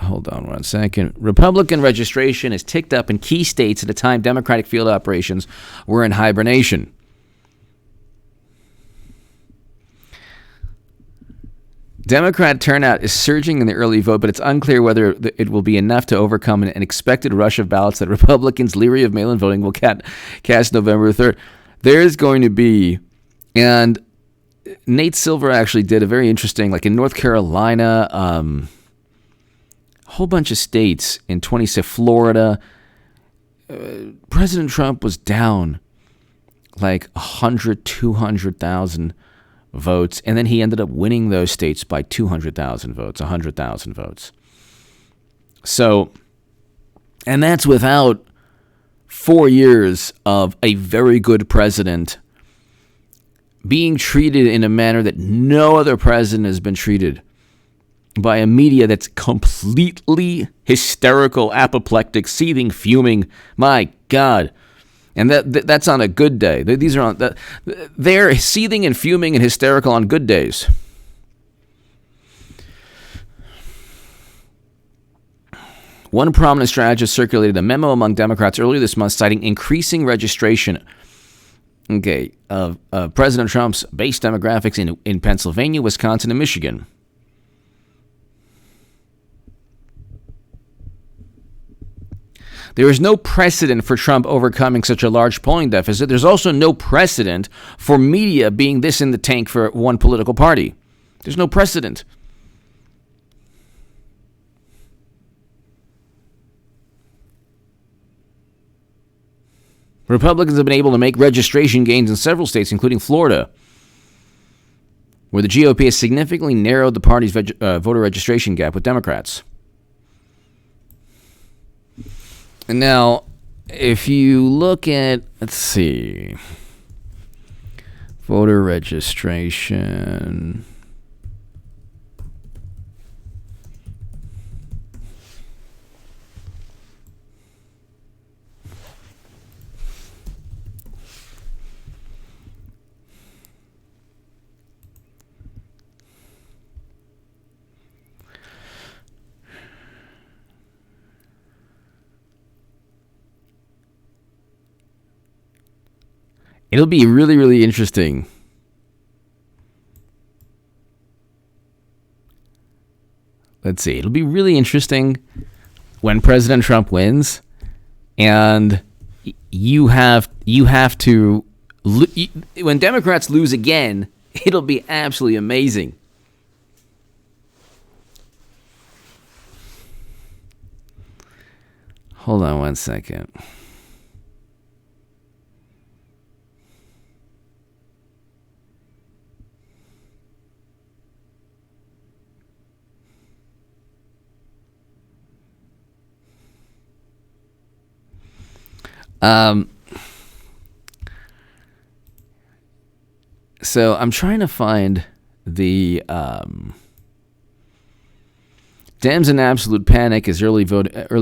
Hold on 1 second. Republican registration is ticked up in key states at a time Democratic field operations were in hibernation. Democrat turnout is surging in the early vote, but it's unclear whether it will be enough to overcome an expected rush of ballots that Republicans, leery of mail-in voting, will cast November 3rd. There's going to be, and Nate Silver actually did a very interesting, like in North Carolina, a whole bunch of states in 26, Florida, President Trump was down like 100, 200,000 votes, and then he ended up winning those states by 200,000 votes, 100,000 votes. So, and that's without 4 years of a very good president being treated in a manner that no other president has been treated, by a media that's completely hysterical, apoplectic, seething, fuming. My God. And that's on a good day. These are on they're seething and fuming and hysterical on good days. One prominent strategist circulated a memo among Democrats earlier this month citing increasing registration of President Trump's base demographics in Pennsylvania, Wisconsin, and Michigan. There is no precedent for Trump overcoming such a large polling deficit. There's also no precedent for media being this in the tank for one political party. There's no precedent. Republicans have been able to make registration gains in several states, including Florida, where the GOP has significantly narrowed the party's voter registration gap with Democrats. And now, if you look at, let's see, voter registration. It'll be really, really interesting. Let's see. It'll be really interesting when President Trump wins, and you have to, when Democrats lose again, it'll be absolutely amazing. Hold on one second. So I'm trying to find the Dems in absolute panic as early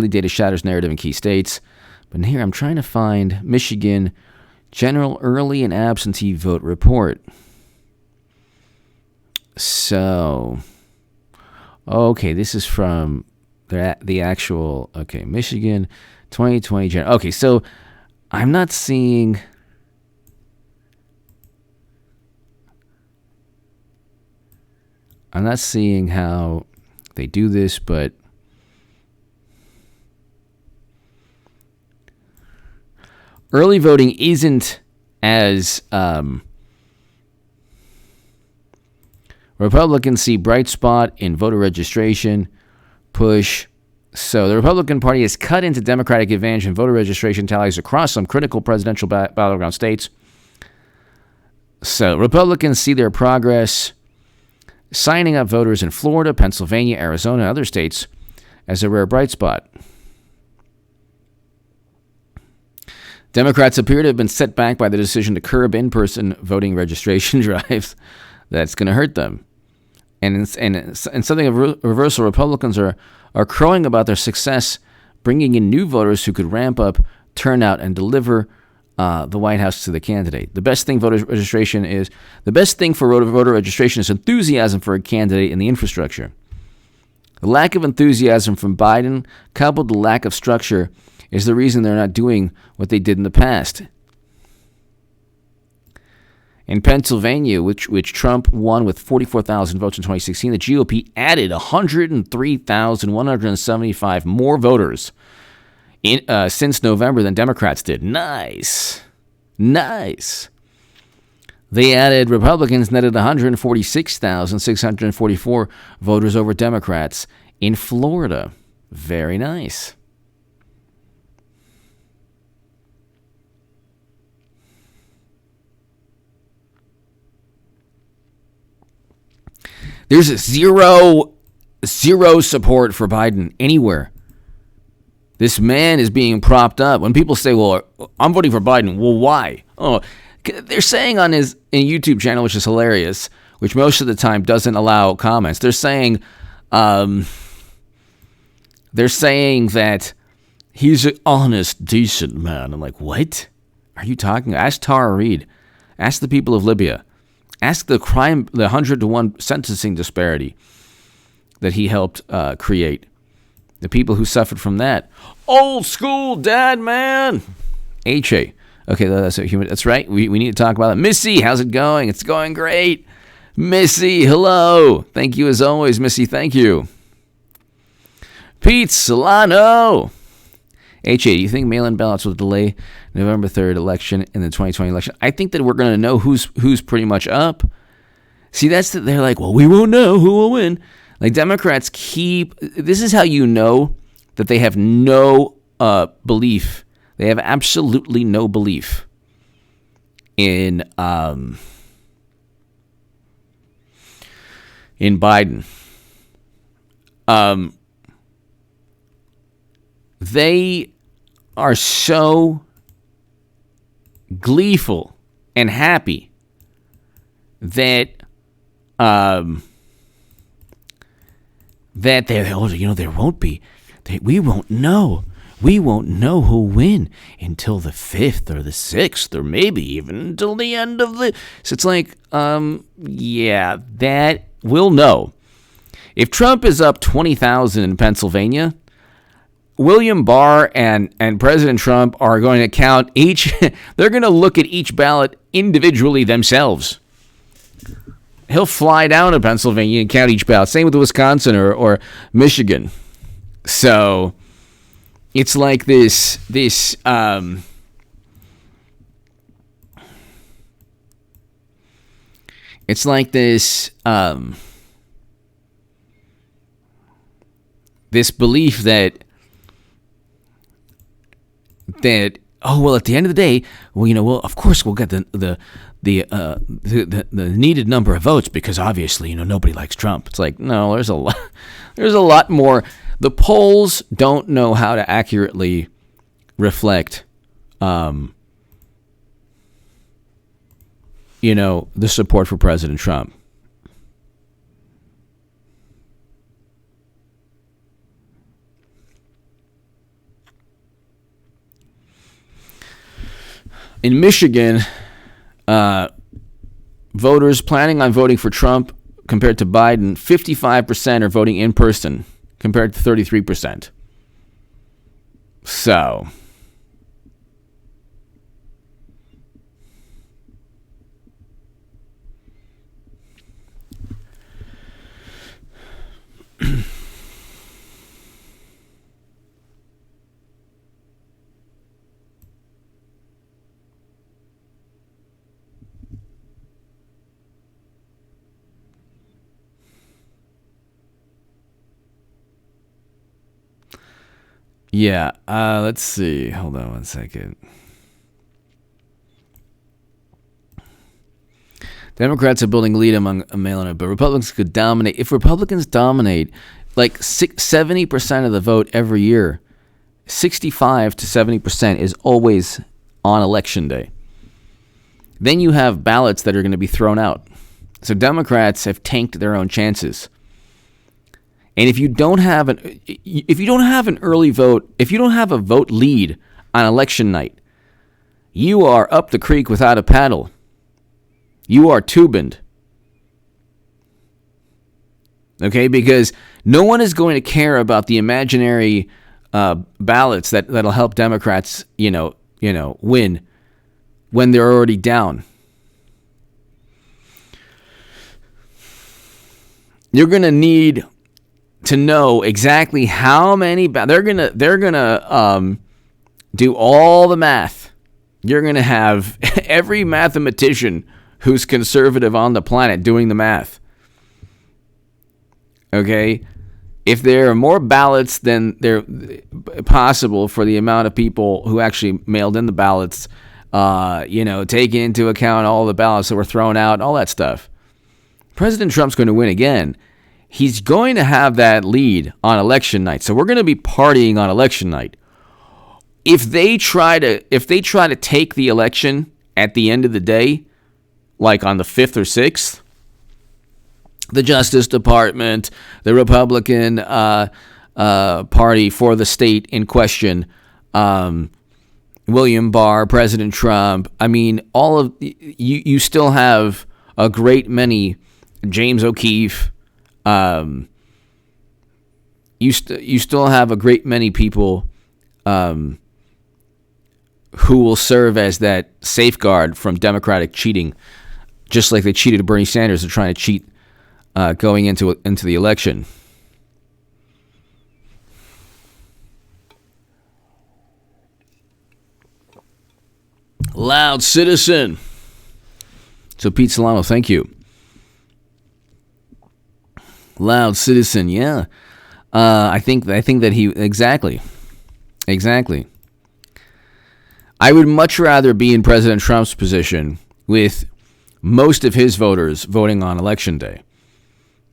data shatters narrative in key states. But here I'm trying to find Michigan general early and absentee vote report. So, okay, this is from the actual, Michigan 2020 general. Okay, so I'm not seeing how they do this, but early voting isn't as Republicans see bright spot in voter registration push. So the Republican Party has cut into Democratic advantage in voter registration tallies across some critical presidential battleground states. So Republicans see their progress signing up voters in Florida, Pennsylvania, Arizona, and other states as a rare bright spot. Democrats appear to have been set back by the decision to curb in-person voting registration drives. That's going to hurt them. And in something of reversal, Republicans are crowing about their success bringing in new voters who could ramp up turnout and deliver the White House to the candidate. The best thing for voter registration is enthusiasm for a candidate and the infrastructure. The lack of enthusiasm from Biden, coupled with the lack of structure, is the reason they're not doing what they did in the past. In Pennsylvania, which Trump won with 44,000 votes in 2016, the GOP added 103,175 more voters since November than Democrats did. Nice. They added Republicans netted 146,644 voters over Democrats in Florida. Very nice. There's zero support for Biden anywhere. This man is being propped up. When people say, well, I'm voting for Biden, well, why? Oh, they're saying on his YouTube channel, which is hilarious, which most of the time doesn't allow comments. They're saying that he's an honest, decent man. I'm like, what are you talking about? Ask Tara Reid. Ask the people of Libya. Ask the 100-to-1 sentencing disparity that he helped create. The people who suffered from that. Old school dad, man. H.A. Okay, that's a human. That's right. We need to talk about it. Missy, how's it going? It's going great. Missy, hello. Thank you as always, Missy. Thank you. Pete Solano. H.A., do you think mail-in ballots will delay November 3rd election in the 2020 election? I think that we're going to know who's pretty much up. See, they're like, well, we won't know who will win. Like, Democrats this is how you know that they have no belief. They have absolutely no belief in Biden. They are so gleeful and happy that there won't be. We won't know. We won't know who'll win until the 5th or the 6th or maybe even until the end of the... So it's like, yeah, that we'll know. If Trump is up 20,000 in Pennsylvania, William Barr and President Trump are going to count each... They're going to look at each ballot individually themselves. He'll fly down to Pennsylvania and count each ballot. Same with Wisconsin or Michigan. So it's like this this belief that oh, well, at the end of the day, well, of course we'll get the needed number of votes because obviously, nobody likes Trump. It's like, no, there's a lot more. The polls don't know how to accurately reflect, the support for President Trump. In Michigan, voters planning on voting for Trump compared to Biden, 55% are voting in person compared to 33%. So, yeah, let's see. Hold on one second. Democrats are building lead among mail-in, but Republicans could dominate. If Republicans dominate, like 70% of the vote every year, 65 to 70% is always on Election Day. Then you have ballots that are going to be thrown out. So Democrats have tanked their own chances. And if you don't have an early vote, if you don't have a vote lead on election night, you are up the creek without a paddle. You are tubined. Okay, because no one is going to care about the imaginary ballots that'll help Democrats, win when they're already down. you're going to need to know exactly how many they're gonna do all the math. You're gonna have every mathematician who's conservative on the planet doing the math. Okay, if there are more ballots than they're possible for the amount of people who actually mailed in the ballots, taking into account all the ballots that were thrown out, all that stuff, President Trump's going to win again. He's going to have that lead on election night. So we're going to be partying on election night. If they try to take the election at the end of the day, like on the 5th or 6th, the Justice Department, the Republican Party for the state in question, William Barr, President Trump, I mean, all of you still have a great many, James O'Keefe, you still have a great many people who will serve as that safeguard from Democratic cheating, just like they cheated Bernie Sanders. They're trying to cheat going into the election. Loud citizen. So Pete Solano, thank you. Loud citizen, yeah. I think that he exactly. I would much rather be in President Trump's position with most of his voters voting on Election Day.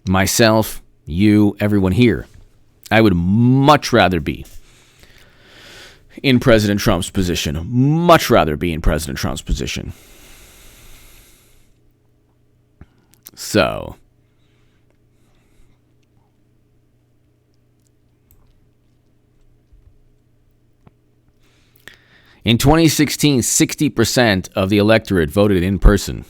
Myself, you, everyone here. I would much rather be in President Trump's position. Much rather be in President Trump's position. So, in 2016, 60% of the electorate voted in person.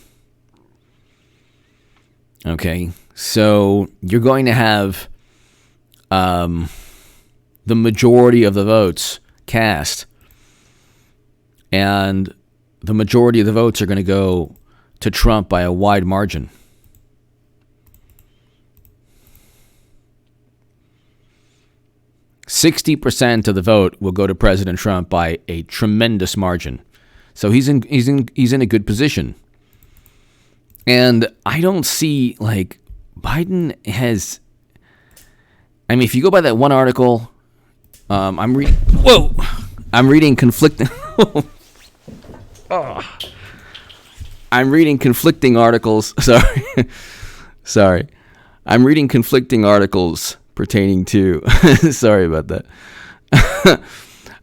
Okay, so you're going to have the majority of the votes cast, and the majority of the votes are going to go to Trump by a wide margin. %60 of the vote will go to President Trump by a tremendous margin. So he's in a good position. And I don't see, like, Biden has, I mean, if you go by that one article, I'm reading conflicting I'm reading conflicting articles. Sorry. I'm reading conflicting articles pertaining to sorry about that.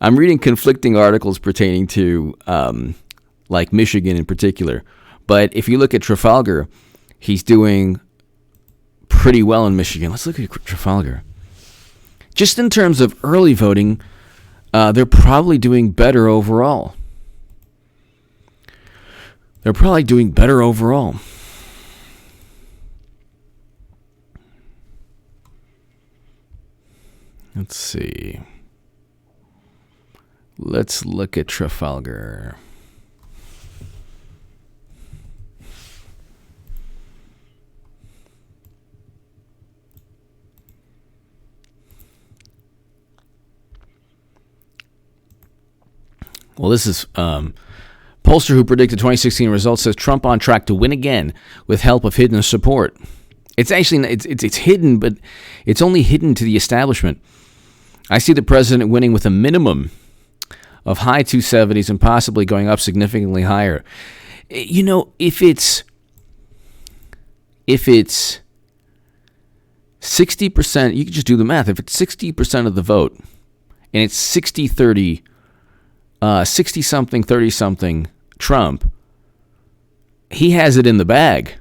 I'm reading conflicting articles pertaining to like Michigan in particular. But if you look at Trafalgar, he's doing pretty well in Michigan. Let's look at Trafalgar. Just in terms of early voting, they're probably doing better overall. Let's see. Let's look at Trafalgar. Well, this is pollster who predicted 2016 results says Trump on track to win again with help of hidden support. It's actually it's hidden, but it's only hidden to the establishment. I see the president winning with a minimum of high 270s and possibly going up significantly higher. You know, if it's 60%, you can just do the math. If it's 60% of the vote and it's 60-30, 60-something, 30-something Trump, he has it in the bag.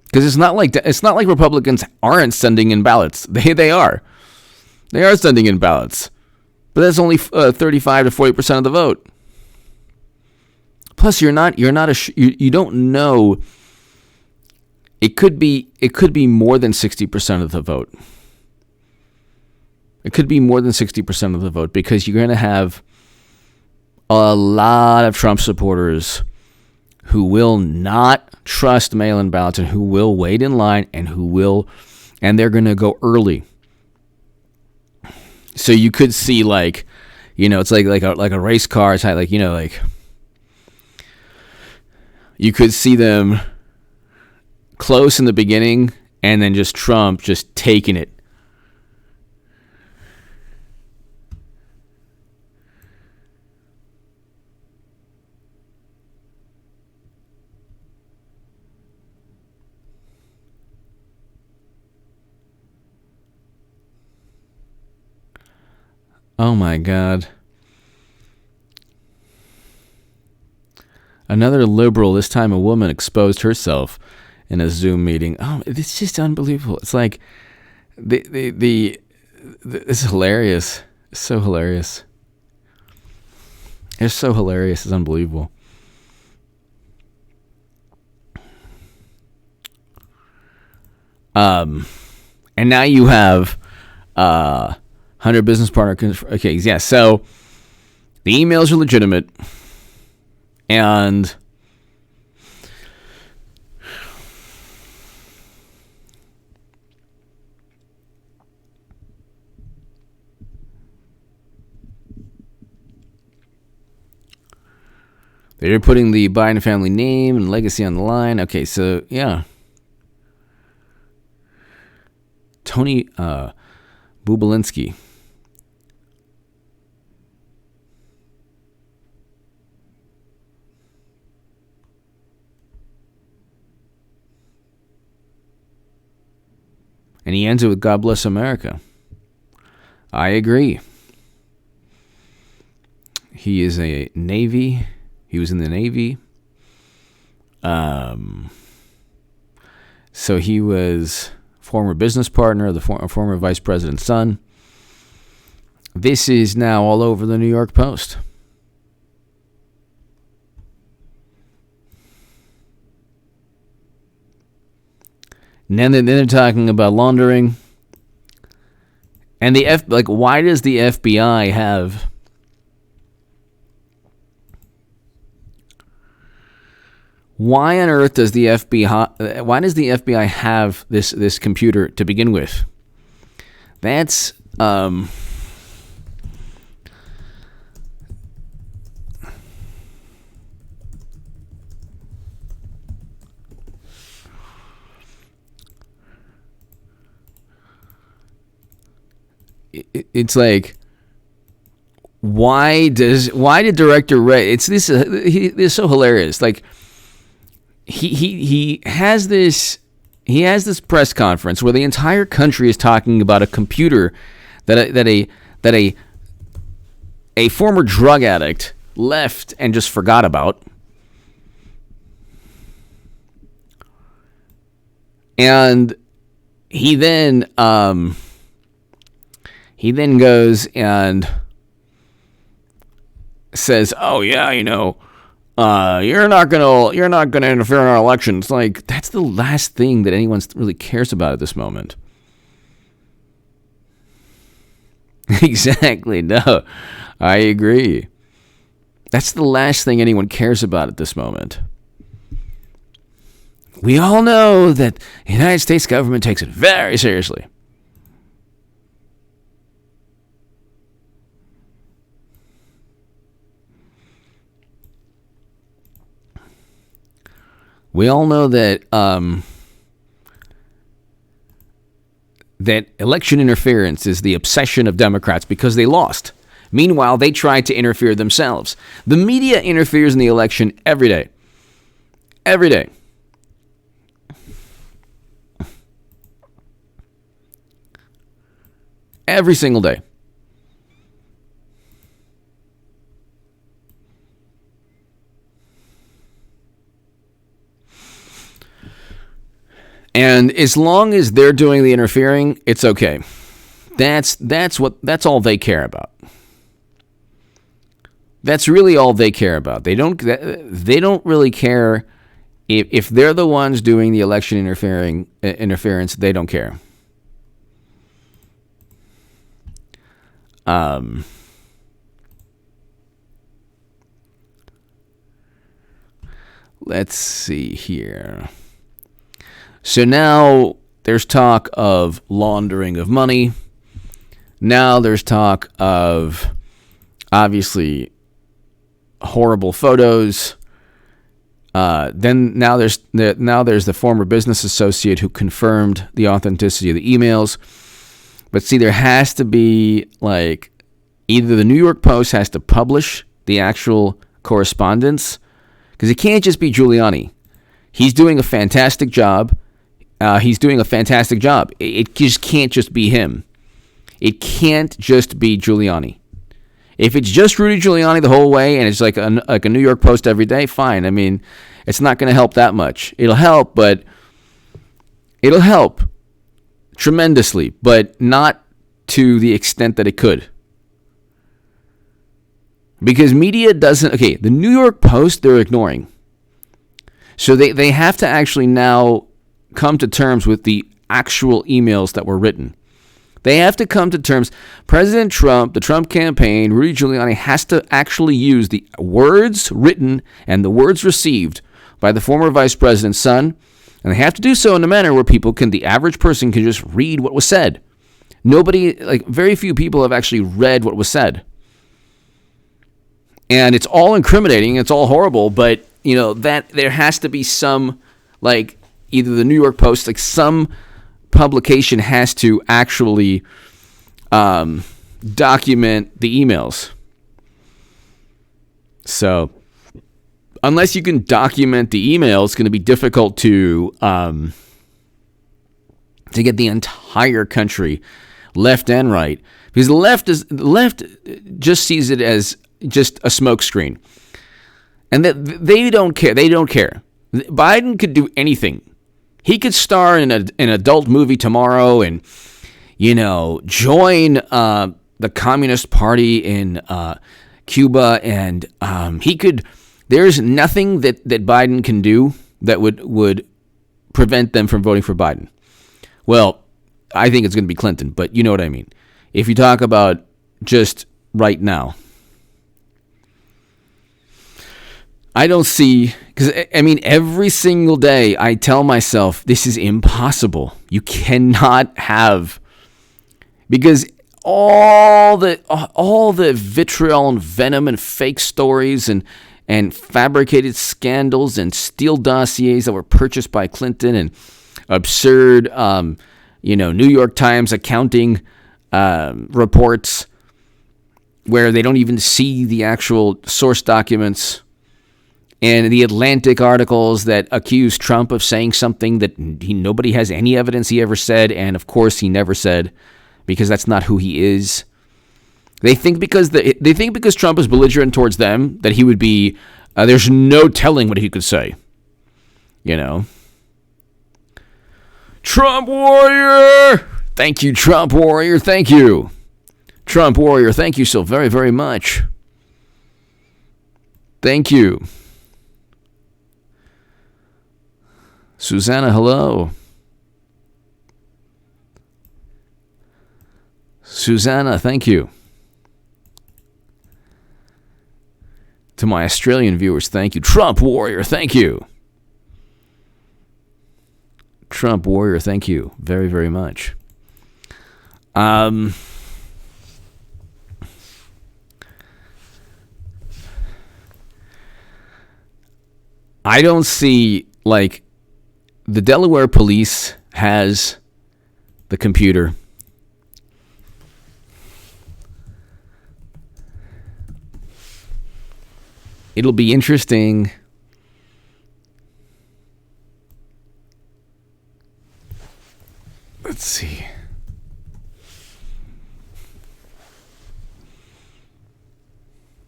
Because it's not like Republicans aren't sending in ballots. They are. They are sending in ballots. But that's only 35 to 40% of the vote. Plus, you don't know. It could be more than 60% of the vote. It could be more than 60% of the vote because you're going to have a lot of Trump supporters who will not trust mail-in ballots and who will wait in line and who will and they're going to go early. So you could see like, it's like a race car type, like, like you could see them close in the beginning and then just Trump just taking it. Oh my God. Another liberal, this time a woman, exposed herself in a Zoom meeting. Oh, it's just unbelievable. It's like it's hilarious. It's so hilarious. It's so hilarious. It's unbelievable. And now you have Hunter business partner. Okay, yeah. So the emails are legitimate, and they're putting the Biden family name and legacy on the line. Okay, so yeah. Tony Bubalinski. And he ends it with God bless America. I agree. He is a Navy. He was in the Navy. So he was former business partner of the former vice president's son. This is now all over the New York Post. And then they're talking about laundering. And why does the FBI have why on earth does the FBI have this computer to begin with? That's it's like, why did Director Wray? This is so hilarious. Like he has this press conference where the entire country is talking about a computer that a former drug addict left and just forgot about. And he then goes and says, "Oh yeah, you're not gonna interfere in our elections." Like, that's the last thing that anyone really cares about at this moment. Exactly. No, I agree. That's the last thing anyone cares about at this moment. We all know that the United States government takes it very seriously. We all know that that election interference is the obsession of Democrats because they lost. Meanwhile, they tried to interfere themselves. The media interferes in the election every day. Every day. Every single day. And as long as they're doing the interfering, it's okay. That's all they care about. That's really all they care about. They don't really care if they're the ones doing the election interference. They don't care. Let's see here. So now there's talk of laundering of money. Now there's talk of, obviously, horrible photos. Then now there's the former business associate who confirmed the authenticity of the emails. But see, there has to be, like, either the New York Post has to publish the actual correspondence, because it can't just be Giuliani. He's doing a fantastic job. It just can't just be him. It can't just be Giuliani. If it's just Rudy Giuliani the whole way and it's like a New York Post every day, fine. I mean, it's not going to help that much. It'll help, but it'll help tremendously, but not to the extent that it could. Because media doesn't... Okay, the New York Post, they're ignoring. So they have to actually now come to terms with the actual emails that were written. They have to come to terms. President Trump, the Trump campaign, Rudy Giuliani has to actually use the words written and the words received by the former vice president's son, and they have to do so in a manner where the average person can just read what was said. Very few people have actually read what was said. And it's all incriminating, it's all horrible, but, that there has to be some, either the New York Post, some publication has to actually document the emails. So, unless you can document the emails, it's going to be difficult to get the entire country, left and right, because the left just sees it as just a smokescreen, and that they don't care. They don't care. Biden could do anything. He could star in an adult movie tomorrow and, join the Communist Party in Cuba. And he could... There's nothing that Biden can do that would prevent them from voting for Biden. Well, I think it's going to be Clinton, but you know what I mean. If you talk about just right now, I don't see, because every single day I tell myself this is impossible. You cannot have, because all the vitriol and venom and fake stories and fabricated scandals and Steele dossiers that were purchased by Clinton and absurd, New York Times accounting reports where they don't even see the actual source documents. And the Atlantic articles that accuse Trump of saying something that nobody has any evidence he ever said, and of course he never said, because that's not who he is. They think because Trump is belligerent towards them that he would be. There's no telling what he could say. Trump warrior, thank you, Trump warrior, thank you, Trump warrior, thank you so very, very much. Thank you. Susanna, hello. Susanna, thank you. To my Australian viewers, thank you. Trump warrior, thank you. Trump warrior, thank you very, very much. I don't see, the Delaware police has the computer. It'll be interesting. Let's see.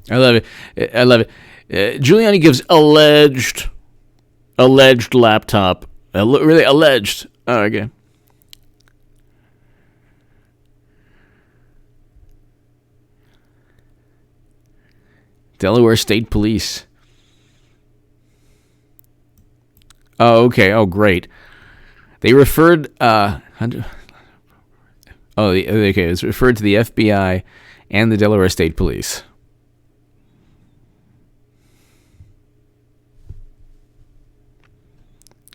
I love it. Giuliani gives alleged laptop. Really alleged. Oh, okay. Delaware State Police. Oh, okay. Oh, great. They referred. Okay. It's referred to the FBI and the Delaware State Police.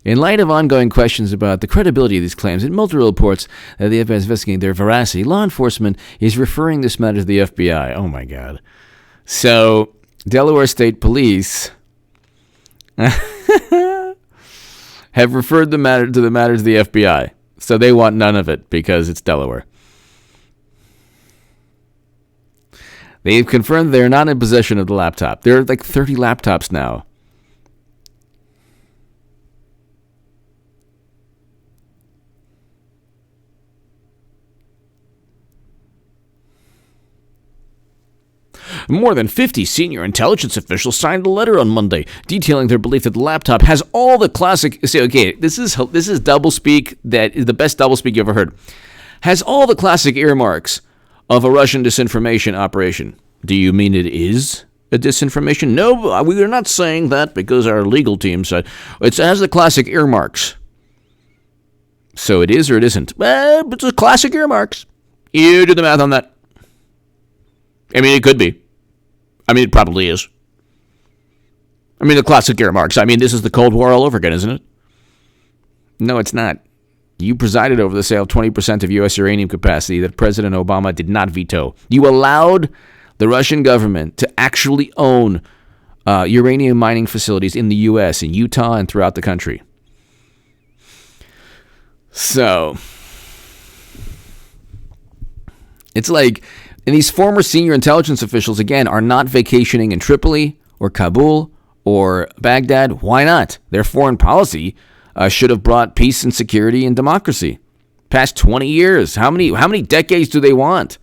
In light of ongoing questions about the credibility of these claims and multiple reports that the FBI is investigating their veracity, law enforcement is referring this matter to the FBI. Oh, my God. So, Delaware State Police have referred the matter to the FBI. So they want none of it because it's Delaware. They've confirmed they're not in possession of the laptop. There are like 30 laptops now. More than 50 senior intelligence officials signed a letter on Monday detailing their belief that the laptop has all the classic... See, okay, this is doublespeak that is the best doublespeak you ever heard. Has all the classic earmarks of a Russian disinformation operation. Do you mean it is a disinformation? No, we are not saying that because our legal team said it has the classic earmarks. So it is or it isn't? It's a classic earmarks. You do the math on that. I mean, it could be. I mean, it probably is. I mean, the classic earmarks. I mean, this is the Cold War all over again, isn't it? No, it's not. You presided over the sale of 20% of U.S. uranium capacity that President Obama did not veto. You allowed the Russian government to actually own uranium mining facilities in the U.S., in Utah, and throughout the country. So, it's like... And these former senior intelligence officials, again, are not vacationing in Tripoli or Kabul or Baghdad. Why not? Their foreign policy should have brought peace and security and democracy. Past 20 years. How many decades do they want?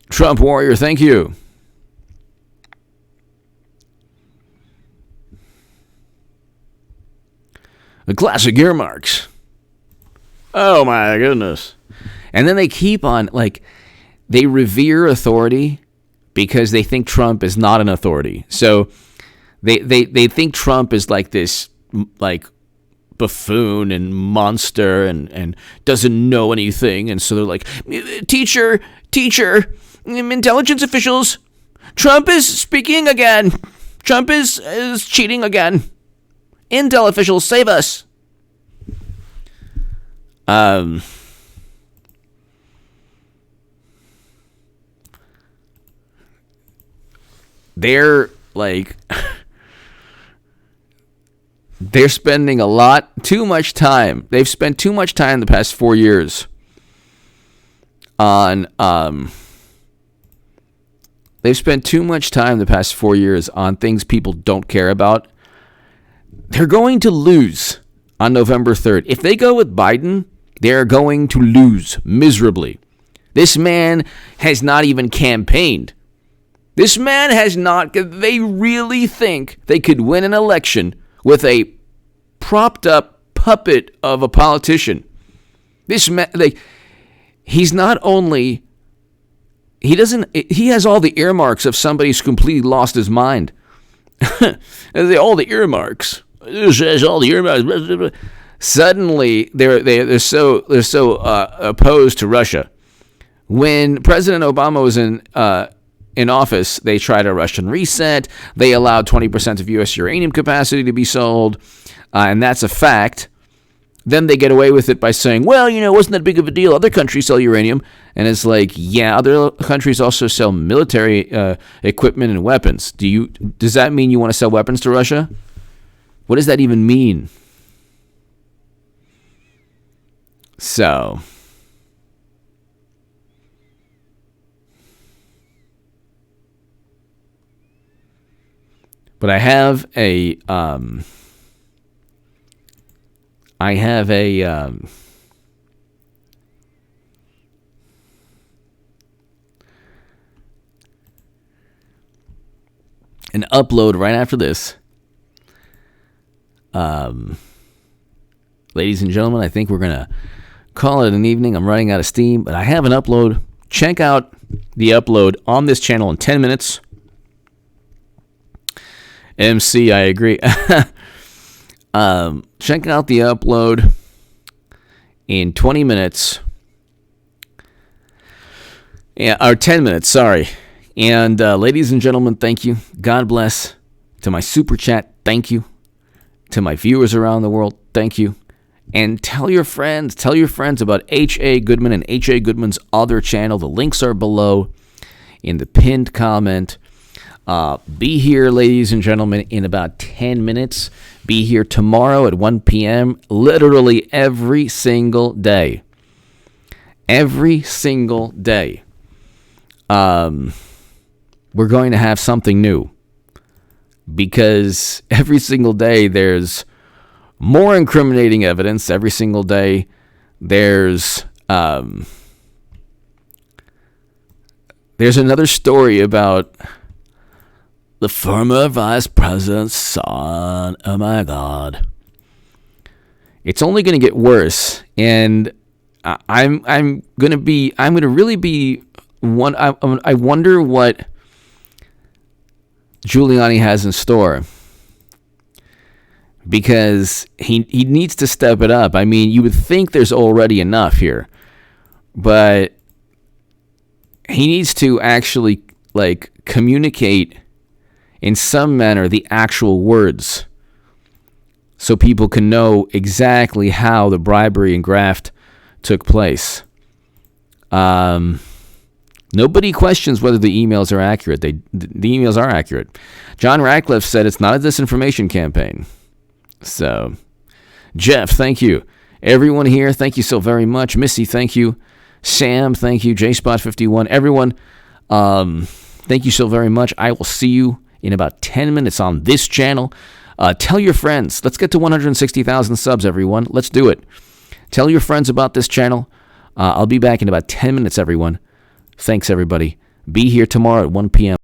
Trump warrior, thank you. The classic earmarks. Oh, my goodness. And then they keep on, like... They revere authority because they think Trump is not an authority. So they think Trump is like this like buffoon and monster and doesn't know anything. And so they're like, teacher, intelligence officials, Trump is speaking again. Trump is cheating again. Intel officials, save us. They're like, they're spending too much time. They've spent too much time the past 4 years on, they've spent too much time the past 4 years on things people don't care about. They're going to lose on November 3rd. If they go with Biden, they're going to lose miserably. This man has not even campaigned. This man has not, they really think they could win an election with a propped up puppet of a politician. This man, he's not only, he has all the earmarks of somebody who's completely lost his mind. All the earmarks. This has all the earmarks. Suddenly, they're so opposed to Russia. When President Obama was in office, they tried a Russian reset. They allowed 20% of U.S. uranium capacity to be sold, and that's a fact. Then they get away with it by saying, well, it wasn't that big of a deal. Other countries sell uranium. And it's like, yeah, other countries also sell military equipment and weapons. Does that mean you want to sell weapons to Russia? What does that even mean? So... But I have an upload right after this. Ladies and gentlemen, I think we're going to call it an evening. I'm running out of steam, but I have an upload. Check out the upload on this channel in 10 minutes. MC, I agree. Check out the upload in 20 minutes. Yeah, or 10 minutes, sorry. And ladies and gentlemen, thank you. God bless. To my super chat, thank you. To my viewers around the world, thank you. And tell your friends about H.A. Goodman and H.A. Goodman's other channel. The links are below in the pinned comment. Be here, ladies and gentlemen, in about 10 minutes. Be here tomorrow at 1 p.m., literally every single day. Every single day. We're going to have something new. Because every single day there's more incriminating evidence. Every single day there's another story about the former vice president's son. Oh my God. It's only going to get worse. And I'm going to really be one. I wonder what Giuliani has in store, because he needs to step it up. I mean, you would think there's already enough here, but he needs to actually communicate in some manner the actual words so people can know exactly how the bribery and graft took place. Nobody questions whether the emails are accurate. The emails are accurate. John Ratcliffe said it's not a disinformation campaign. So, Jeff, thank you. Everyone here, thank you so very much. Missy, thank you. Sam, thank you. JSpot51, everyone, thank you so very much. I will see you in about 10 minutes on this channel. Tell your friends. Let's get to 160,000 subs, everyone. Let's do it. Tell your friends about this channel. I'll be back in about 10 minutes, everyone. Thanks, everybody. Be here tomorrow at 1 p.m.